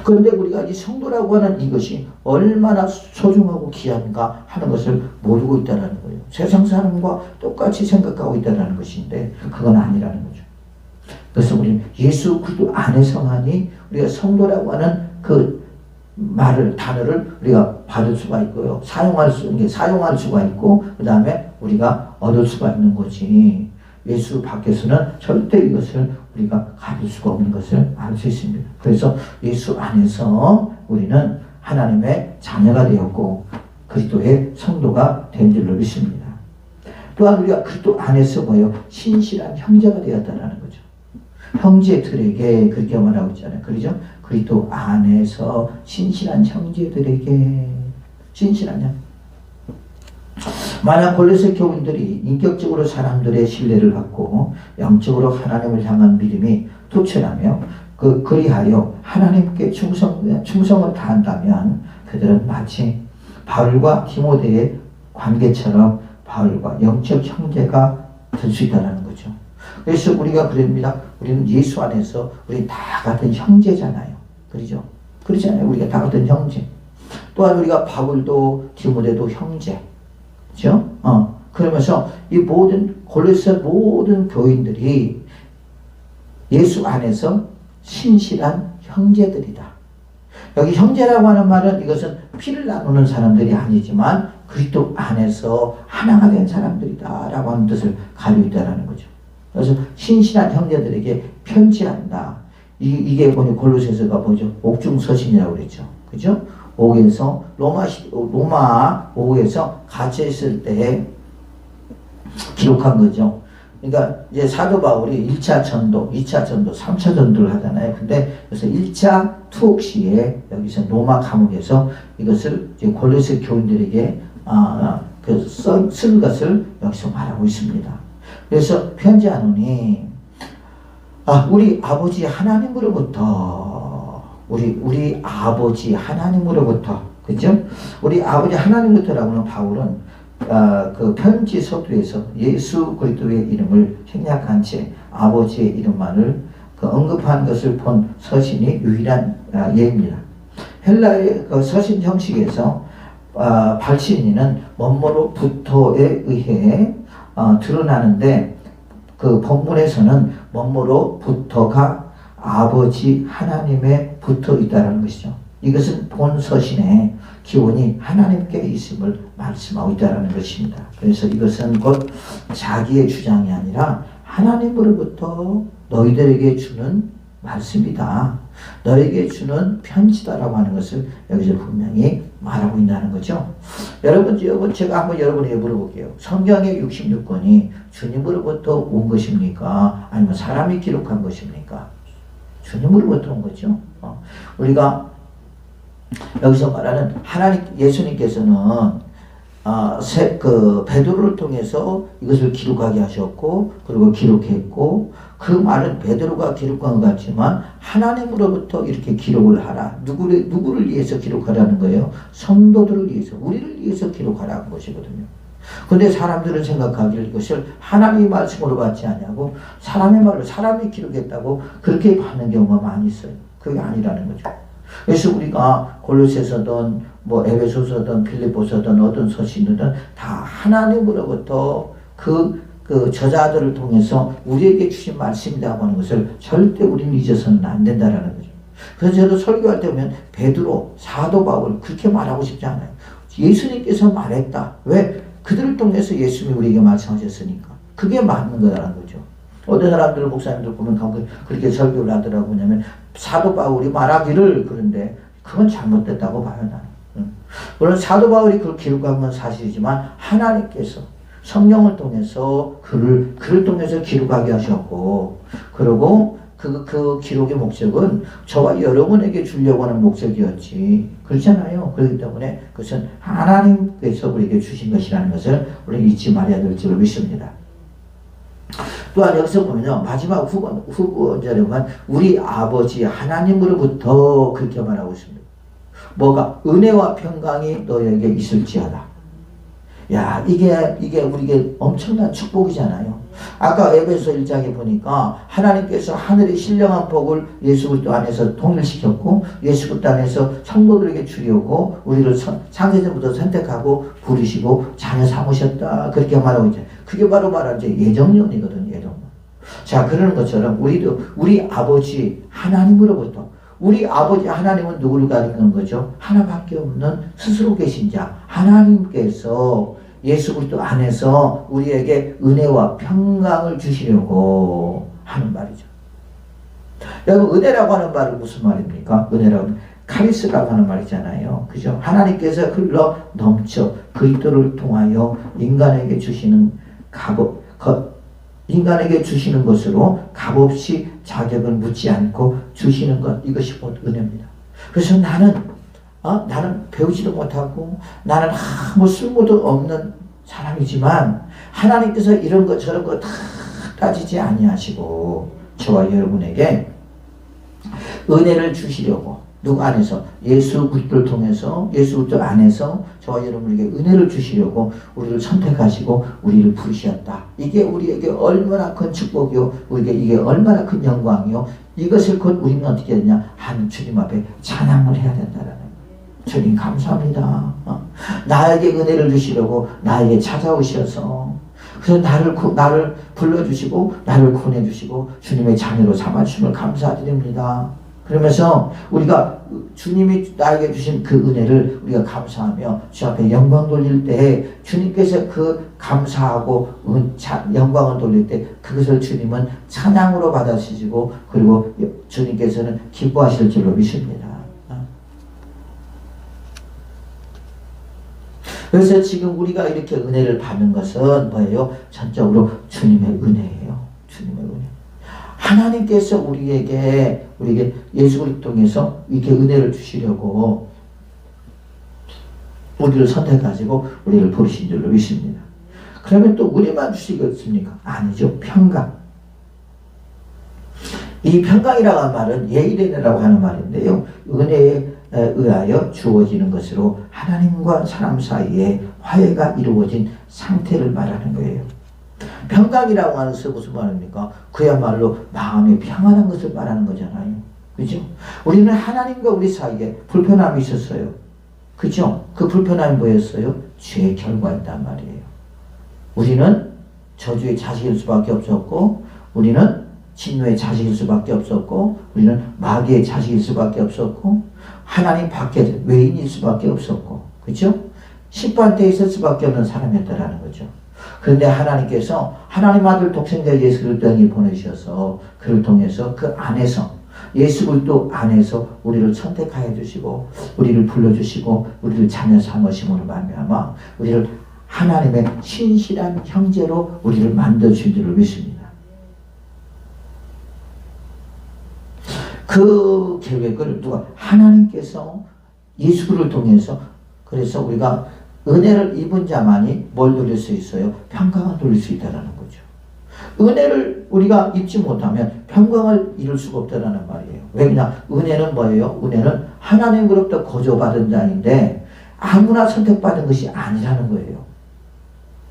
그런데 우리가 이 성도라고 하는 이것이 얼마나 소중하고 귀한가 하는 것을 모르고 있다는 거예요. 세상 사람과 똑같이 생각하고 있다는 것인데 그건 아니라는 거죠. 그래서 우리는 예수 그리스도 안에서만이 우리가 성도라고 하는 그 단어를 우리가 받을 수가 있고요. 사용할 수가 있고, 그 다음에 우리가 얻을 수가 있는 거지. 예수 밖에서는 절대 이것을 우리가 가질 수가 없는 것을 알 수 있습니다. 그래서 예수 안에서 우리는 하나님의 자녀가 되었고, 그리스도의 성도가 된 줄로 믿습니다. 또한 우리가 그리스도 안에서 뭐예요? 신실한 형제가 되었다라는 거죠. 형제들에게 그렇게 말하고 있잖아요. 그렇죠? 그리스도 안에서 신실한 형제들에게 신실한 형. 만약 골로새 교인들이 인격적으로 사람들의 신뢰를 받고 영적으로 하나님을 향한 믿음이 투철하며 그리하여 하나님께 충성을 다한다면 그들은 마치 바울과 디모데의 관계처럼 바울과 영적 형제가 될 수 있다는 거죠. 그래서 우리가 그럽니다. 우리는 예수 안에서 우리 다 같은 형제잖아요. 그렇죠? 그렇잖아요. 우리가 다 같은 형제. 또한 우리가 바울도 디모데도 형제. 그렇죠? 그러면서 이 모든 골로새 모든 교인들이 예수 안에서 신실한 형제들이다. 여기 형제라고 하는 말은 이것은 피를 나누는 사람들이 아니지만 그리스도 안에서 하나가 된 사람들이다 라고 하는 뜻을 가지고 있다는 거죠. 그래서 신실한 형제들에게 편지한다. 이게 보니 골로새서가 뭐죠? 옥중서신이라고 그랬죠. 그죠? 옥에서 로마 옥에서 갇혀 있을 때 기록한 거죠. 그러니까 이제 사도 바울이 1차 전도, 2차 전도, 3차 전도를 하잖아요. 근데 그래서 1차 투옥 시에 여기서 로마 감옥에서 이것을 이제 골로새 교인들에게 쓴 것을 여기서 말하고 있습니다. 그래서 편지하노니 우리 아버지 하나님으로부터 우리 아버지 하나님으로부터 그죠? 우리 아버지 하나님부터라고 하는 바울은 그 편지 서두에서 예수 그리스도의 이름을 생략한 채 아버지의 이름만을 언급한 것을 본 서신이 유일한 예입니다. 헬라의 그 서신 형식에서 발신인은 뭐뭐로부터에 의해 드러나는데 그 본문에서는 뭐뭐로부터가 아버지 하나님에 붙어 있다는 것이죠. 이것은 본 서신의 기원이 하나님께 있음을 말씀하고 있다는 것입니다. 그래서 이것은 곧 자기의 주장이 아니라 하나님으로부터 너희들에게 주는 말씀이다. 너에게 주는 편지다라고 하는 것을 여기서 분명히 말하고 있다는 거죠. 여러분 제가 한번 여러분에게 물어볼게요. 성경의 66권이 주님으로부터 온 것입니까? 아니면 사람이 기록한 것입니까? 주님으로부터 온 거죠. 우리가 여기서 말하는 예수님께서는 베드로를 통해서 이것을 기록하게 하셨고 그리고 기록했고 그 말은 베드로가 기록한 것 같지만 하나님으로부터 이렇게 기록을 하라. 누구를 위해서 기록하라는 거예요? 성도들을 위해서, 우리를 위해서 기록하라는 것이거든요. 근데 사람들은 생각하기를 이것을 하나님의 말씀으로 받지 않냐고 사람의 말을 사람이 기록했다고 그렇게 받는 경우가 많이 있어요. 그게 아니라는 거죠. 그래서 우리가 골로새서든 에베소서든 빌립보서든 어떤 서신이든 다 하나님으로부터 그 저자들을 통해서 우리에게 주신 말씀이라고 하는 것을 절대 우리는 잊어서는 안 된다라는 거죠. 그래서 저도 설교할 때 보면 베드로, 사도 바울 그렇게 말하고 싶지 않아요. 예수님께서 말했다. 왜? 그들을 통해서 예수님이 우리에게 말씀하셨으니까. 그게 맞는 거라는 거죠. 어떤 사람들, 목사님들 보면 그렇게 설교를 하더라고. 뭐냐면 사도 바울이 말하기를 그런데 그건 잘못됐다고 봐요, 나는. 물론 사도 바울이 그걸 기록한 건 사실이지만 하나님께서 성령을 통해서 그를 통해서 기록하게 하셨고 그리고 그 기록의 목적은 저와 여러분에게 주려고 하는 목적이었지. 그렇잖아요. 그렇기 때문에 그것은 하나님께서 우리에게 주신 것이라는 것을 우리는 잊지 말아야 될 줄을 믿습니다. 또한 여기서 보면요. 마지막 후보자료만 우리 아버지 하나님으로부터 그렇게 말하고 있습니다. 뭐가? 은혜와 평강이 너에게 있을지어다. 야, 이게 우리에게 엄청난 축복이잖아요. 아까 에베소 1장에 보니까 하나님께서 하늘의 신령한 복을 예수 그리스도 안에서 통일시켰고 예수 그리스도 안에서 성도들에게 주려고 우리를 창세전부터 선택하고 부르시고 자녀 삼으셨다. 그렇게 말하고 있잖아요. 그게 바로 말하는 예정론이거든요. 예정론. 자, 그러는 것처럼 우리도 우리 아버지 하나님으로부터 우리 아버지 하나님은 누구를 가리키는 거죠? 하나밖에 없는 스스로 계신 자 하나님께서 예수 그리스도 안에서 우리에게 은혜와 평강을 주시려고 하는 말이죠. 여러분 은혜라고 하는 말은 무슨 말입니까? 은혜라고 카리스라고 하는 말이잖아요. 그죠? 하나님께서 흘러 넘쳐 그리스도를 통하여 인간에게 주시는 인간에게 주시는 것으로 값없이 자격을 묻지 않고 주시는 것, 이것이 곧 은혜입니다. 그래서 나는 배우지도 못하고 나는 아무 쓸모도 없는 사람이지만 하나님께서 이런 것 저런 것 다 따지지 아니하시고 저와 여러분에게 은혜를 주시려고 누구 안에서 예수 그리스도를 통해서 예수 그리스도 안에서 저와 여러분에게 은혜를 주시려고 우리를 선택하시고 우리를 부르셨다. 이게 우리에게 얼마나 큰 축복이요, 우리에게 이게 얼마나 큰 영광이요. 이것을 곧 우리는 어떻게 되냐, 한 주님 앞에 찬양을 해야 된다라는 거예요. 주님 감사합니다. 나에게 은혜를 주시려고 나에게 찾아오셔서 그래서 나를 불러주시고 나를 구원해주시고 주님의 자녀로 삼아주심을 감사드립니다. 그러면서 우리가 주님이 나에게 주신 그 은혜를 우리가 감사하며 주 앞에 영광 돌릴 때 주님께서 그 감사하고 영광을 돌릴 때 그것을 주님은 찬양으로 받아주시고 그리고 주님께서는 기뻐하실 줄로 믿습니다. 그래서 지금 우리가 이렇게 은혜를 받는 것은 뭐예요? 전적으로 주님의 은혜예요. 주님의 은혜. 하나님께서 우리에게 예수 그리스도 통해서 이렇게 은혜를 주시려고 우리를 선택하시고 우리를 부르신 줄로 믿습니다. 그러면 또 우리만 주시겠습니까? 아니죠. 평강. 이 평강이라고 하는 말은 예일에라고 하는 말인데요. 은혜에 의하여 주어지는 것으로 하나님과 사람 사이에 화해가 이루어진 상태를 말하는 거예요. 평강이라고 하는 것은 무슨 말입니까? 그야말로 마음이 평안한 것을 말하는 거잖아요. 그죠? 우리는 하나님과 우리 사이에 불편함이 있었어요. 그죠? 그 불편함이 뭐였어요? 죄의 결과였단 말이에요. 우리는 저주의 자식일 수밖에 없었고, 우리는 진노의 자식일 수밖에 없었고, 우리는 마귀의 자식일 수밖에 없었고, 하나님 밖에 외인일 수밖에 없었고, 그죠? 심판대에 있을 수밖에 없는 사람이었다라는 거죠. 그런데 하나님께서 하나님 아들 독생자 예수 그리스도를 보내주셔서 그를 통해서 그 안에서 예수 그리스도 안에서 우리를 선택하여 주시고 우리를 불러주시고 우리를 자녀 삼으심으로 말미암아 우리를 하나님의 신실한 형제로 우리를 만들어주신 줄을 믿습니다. 그 계획을 누가? 하나님께서 예수 그리스도를 통해서 그래서 우리가 은혜를 입은 자만이 뭘 누릴 수 있어요? 평강을 누릴 수 있다는 거죠. 은혜를 우리가 입지 못하면 평강을 이룰 수가 없다는 말이에요. 왜냐? 은혜는 뭐예요? 은혜는 하나님으로부터 거저받은 자인데 아무나 선택받은 것이 아니라는 거예요.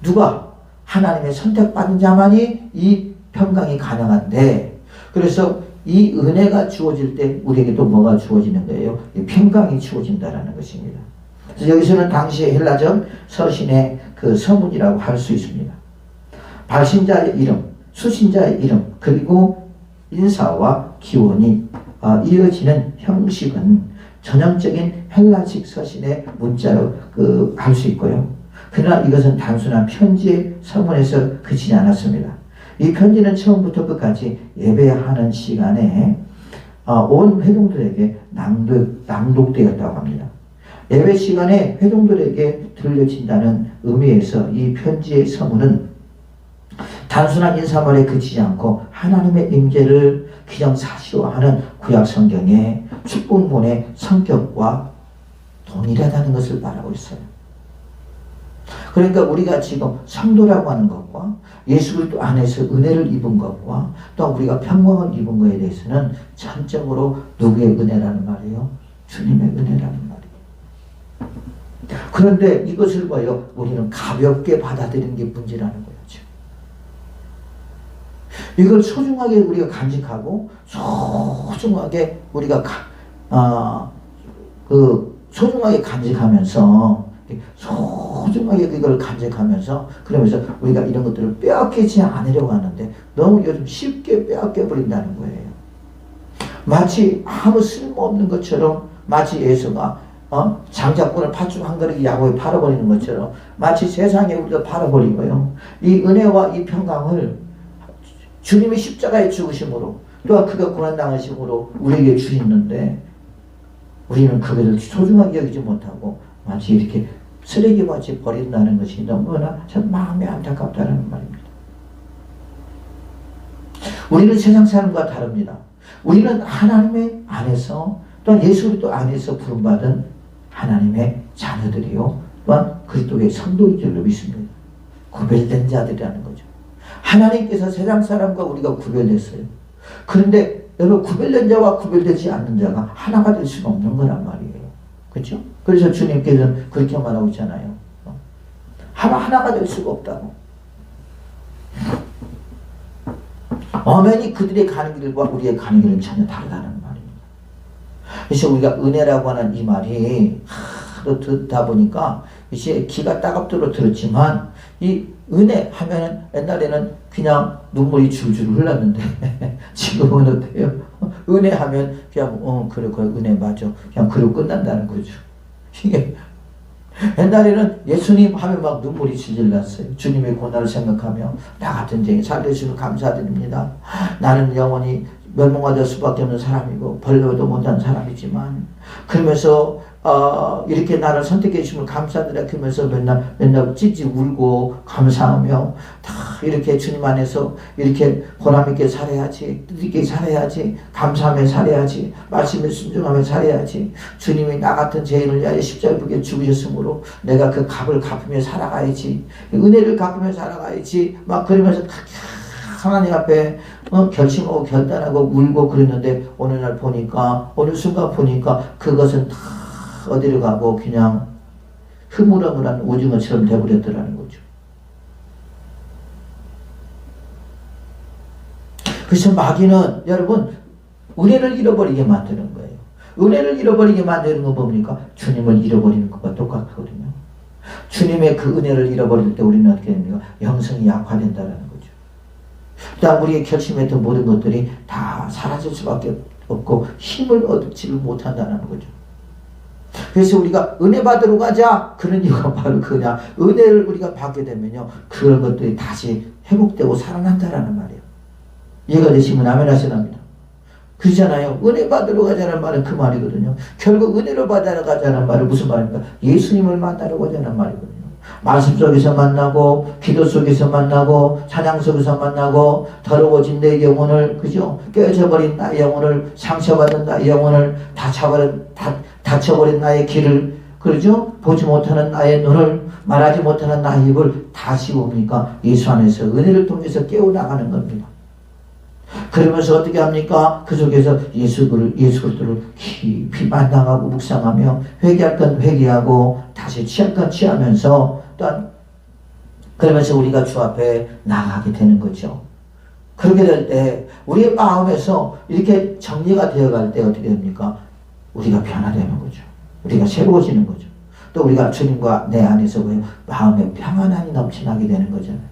누가? 하나님의 선택받은 자만이 이 평강이 가능한데 그래서 이 은혜가 주어질 때 우리에게 또 뭐가 주어지는 거예요? 이 평강이 주어진다는 것입니다. 그래서 여기서는 당시의 헬라적 서신의 그 서문이라고 할 수 있습니다. 발신자의 이름, 수신자의 이름, 그리고 인사와 기원이 이어지는 형식은 전형적인 헬라식 서신의 문자로 할 수 있고요. 그러나 이것은 단순한 편지의 서문에서 그치지 않았습니다. 이 편지는 처음부터 끝까지 예배하는 시간에 온 회중들에게 낭독되었다고 합니다. 예배 시간에 회중들에게 들려진다는 의미에서 이 편지의 서문은 단순한 인사말에 그치지 않고 하나님의 임재를 기정사실화하는 구약 성경의 축복문의 성격과 동일하다는 것을 말하고 있어요. 그러니까 우리가 지금 성도라고 하는 것과 예수 그리스도 안에서 은혜를 입은 것과 또 우리가 평강을 입은 것에 대해서는 전적으로 누구의 은혜라는 말이에요? 주님의 은혜라는 말이에요. 그런데 이것을 봐요. 우리는 가볍게 받아들이는 게 문제라는 거죠. 이걸 소중하게 우리가 간직하고 소중하게 우리가 소중하게 간직하면서 소중하게 그걸 간직하면서 그러면서 우리가 이런 것들을 빼앗기지 않으려고 하는데 너무 요즘 쉽게 빼앗겨 버린다는 거예요. 마치 아무 쓸모없는 것처럼 마치 예수가 장작분을 팥죽 한 그릇 야고에 팔아버리는 것처럼 마치 세상에 우리가 팔아버리고요. 이 은혜와 이 평강을 주님이 십자가에 죽으심으로 또한 그가 고난당하심으로 우리에게 주셨는데 우리는 그것을 소중하게 여기지 못하고 마치 이렇게 쓰레기같이 버린다는 것이 너무나 참 마음이 안타깝다는 말입니다. 우리는 세상 사람과 다릅니다. 우리는 하나님의 안에서 또한 예수 그리스도 안에서 부름받은 하나님의 자녀들이요 또한 그리스도의 성도인 줄로 믿습니다. 구별된 자들이라는 거죠. 하나님께서 세상 사람과 우리가 구별됐어요. 그런데 여러분 구별된 자와 구별되지 않는 자가 하나가 될 수가 없는 거란 말이에요. 그렇죠? 그래서 주님께서는 그렇게 말하고 있잖아요. 하나가 될 수가 없다고. 엄연히 그들의 가는 길과 우리의 가는 길은 전혀 다르다는 말입니다. 그래서 우리가 은혜라고 하는 이 말이 하도 듣다 보니까 이제 귀가 따갑도록 들었지만 이 은혜 하면은 옛날에는 그냥 눈물이 줄줄 흘렀는데 지금은 어때요? 은혜 하면 그냥 그래 은혜 맞아 그냥 그러고 끝난다는 거죠. 이게 옛날에는 예수님 하면 막 눈물이 질질 났어요. 주님의 고난을 생각하며 나 같은 죄인 살려주시면 감사드립니다. 나는 영원히 멸망될 수밖에 없는 사람이고 벌레도 못한 사람이지만 그러면서 이렇게 나를 선택해 주시면 감사드려 그러면서 맨날 찌찌 울고 감사하며 다 이렇게 주님 안에서 이렇게 보람있게 살아야지 뜻있게 살아야지 감사하며 살아야지 말씀에 순종하며 살아야지 주님이 나 같은 죄인을 위하여 십자가에 죽으셨으므로 내가 그 값을 갚으며 살아가야지 은혜를 갚으며 살아가야지 막 그러면서 하나님 앞에 결심하고 결단하고 울고 그랬는데 어느 날 보니까 어느 순간 보니까 그것은 다 어디로 가고 그냥 흐물흐물한 오징어처럼 돼버렸더라는 거죠. 그래서 마귀는 여러분 은혜를 잃어버리게 만드는 거예요. 은혜를 잃어버리게 만드는 거 뭡니까? 주님을 잃어버리는 것과 똑같거든요. 주님의 그 은혜를 잃어버릴 때 우리는 어떻게 됩니까? 영성이 약화된다는 거죠. 그다음 우리의 결심했던 모든 것들이 다 사라질 수밖에 없고 힘을 얻지를 못한다는 거죠. 그래서 우리가 은혜 받으러 가자 그런 이유가 바로 그냥 은혜를 우리가 받게 되면요 그런 것들이 다시 회복되고 살아난다라는 말이에요. 이해가 되시면 아멘 하시랍니다. 그렇잖아요. 은혜 받으러 가자는 말은 그 말이거든요. 결국 은혜를 받으러 가자는 말은 무슨 말입니까? 예수님을 만나러 가자는 말이거든요. 말씀 속에서 만나고 기도 속에서 만나고 찬양 속에서 만나고 더러워진 내 영혼을 그죠? 깨져버린 나의 영혼을 상처받은 나의 영혼을 다쳐버린 나의 길을 그러죠? 보지 못하는 나의 눈을 말하지 못하는 나의 입을 다시 뭡니까? 예수 안에서 은혜를 통해서 깨어나가는 겁니다. 그러면서 어떻게 합니까? 그 속에서 예수 그리스도를 깊이 만나가고 묵상하며 회개할 건 회개하고 다시 취할 건 취하면서 또한 그러면서 우리가 주 앞에 나가게 되는 거죠. 그렇게 될 때 우리의 마음에서 이렇게 정리가 되어갈 때 어떻게 됩니까? 우리가 변화되는 거죠. 우리가 새로워지는 거죠. 또 우리가 주님과 내 안에서 마음의 평안함이 넘쳐나게 되는 거잖아요.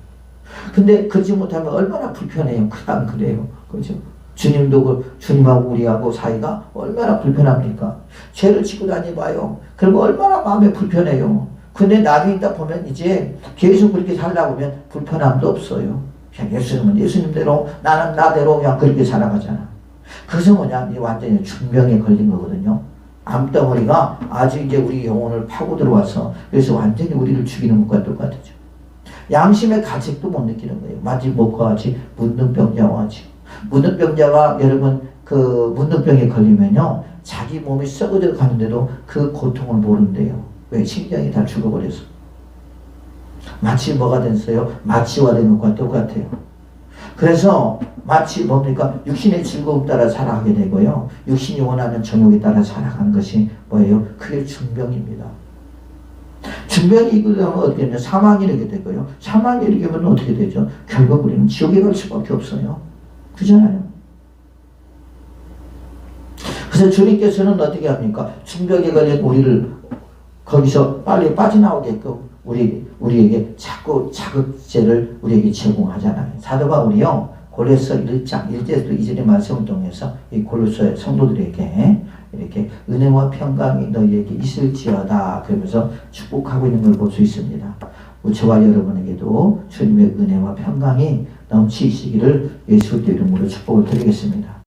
근데 그러지 못하면 얼마나 불편해요. 그냥 그래요. 그렇죠? 주님도 주님하고 우리하고 사이가 얼마나 불편합니까? 죄를 지고 다니봐요. 그리고 얼마나 마음에 불편해요. 근데 나중에 있다 보면 이제 계속 그렇게 살다 보면 불편함도 없어요. 그냥 예수님은 예수님대로 나는 나대로 그냥 그렇게 살아가잖아. 그래서 뭐냐? 완전히 중병에 걸린 거거든요. 암덩어리가 아주 이제 우리 영혼을 파고 들어와서 그래서 완전히 우리를 죽이는 것과 똑같죠. 양심의 가책도 못 느끼는 거예요. 마치 뭐가 같이 문둥병자와 같이. 문둥병자가 여러분 그 문둥병에 걸리면요 자기 몸이 썩어져 가는데도 그 고통을 모른대요. 왜? 심장이 다 죽어버려서. 마치 뭐가 됐어요? 마취화된 것과 똑같아요. 그래서 마치 뭡니까? 육신의 즐거움 따라 살아가게 되고요. 육신이 원하는 정욕에 따라 살아가는 것이 뭐예요? 그게 중병입니다. 중병이 이르면 어떻게 되냐? 사망이 이르게 되고요. 사망이 이르게 되면 어떻게 되죠? 결국 우리는 지옥에 갈 수밖에 없어요. 그잖아요. 그래서 주님께서는 어떻게 합니까? 중병에 걸린 우리를 거기서 빨리 빠져나오게끔 우리에게 자꾸 자극제를 우리에게 제공하잖아요. 사도 바울이요. 골로새 1장 1절에서 2절의 말씀을 통해서 이 골로새 성도들에게 이렇게 은혜와 평강이 너희에게 있을지어다 그러면서 축복하고 있는 걸 볼 수 있습니다. 저와 여러분에게도 주님의 은혜와 평강이 넘치시기를 예수 그리스도 이름으로 축복을 드리겠습니다.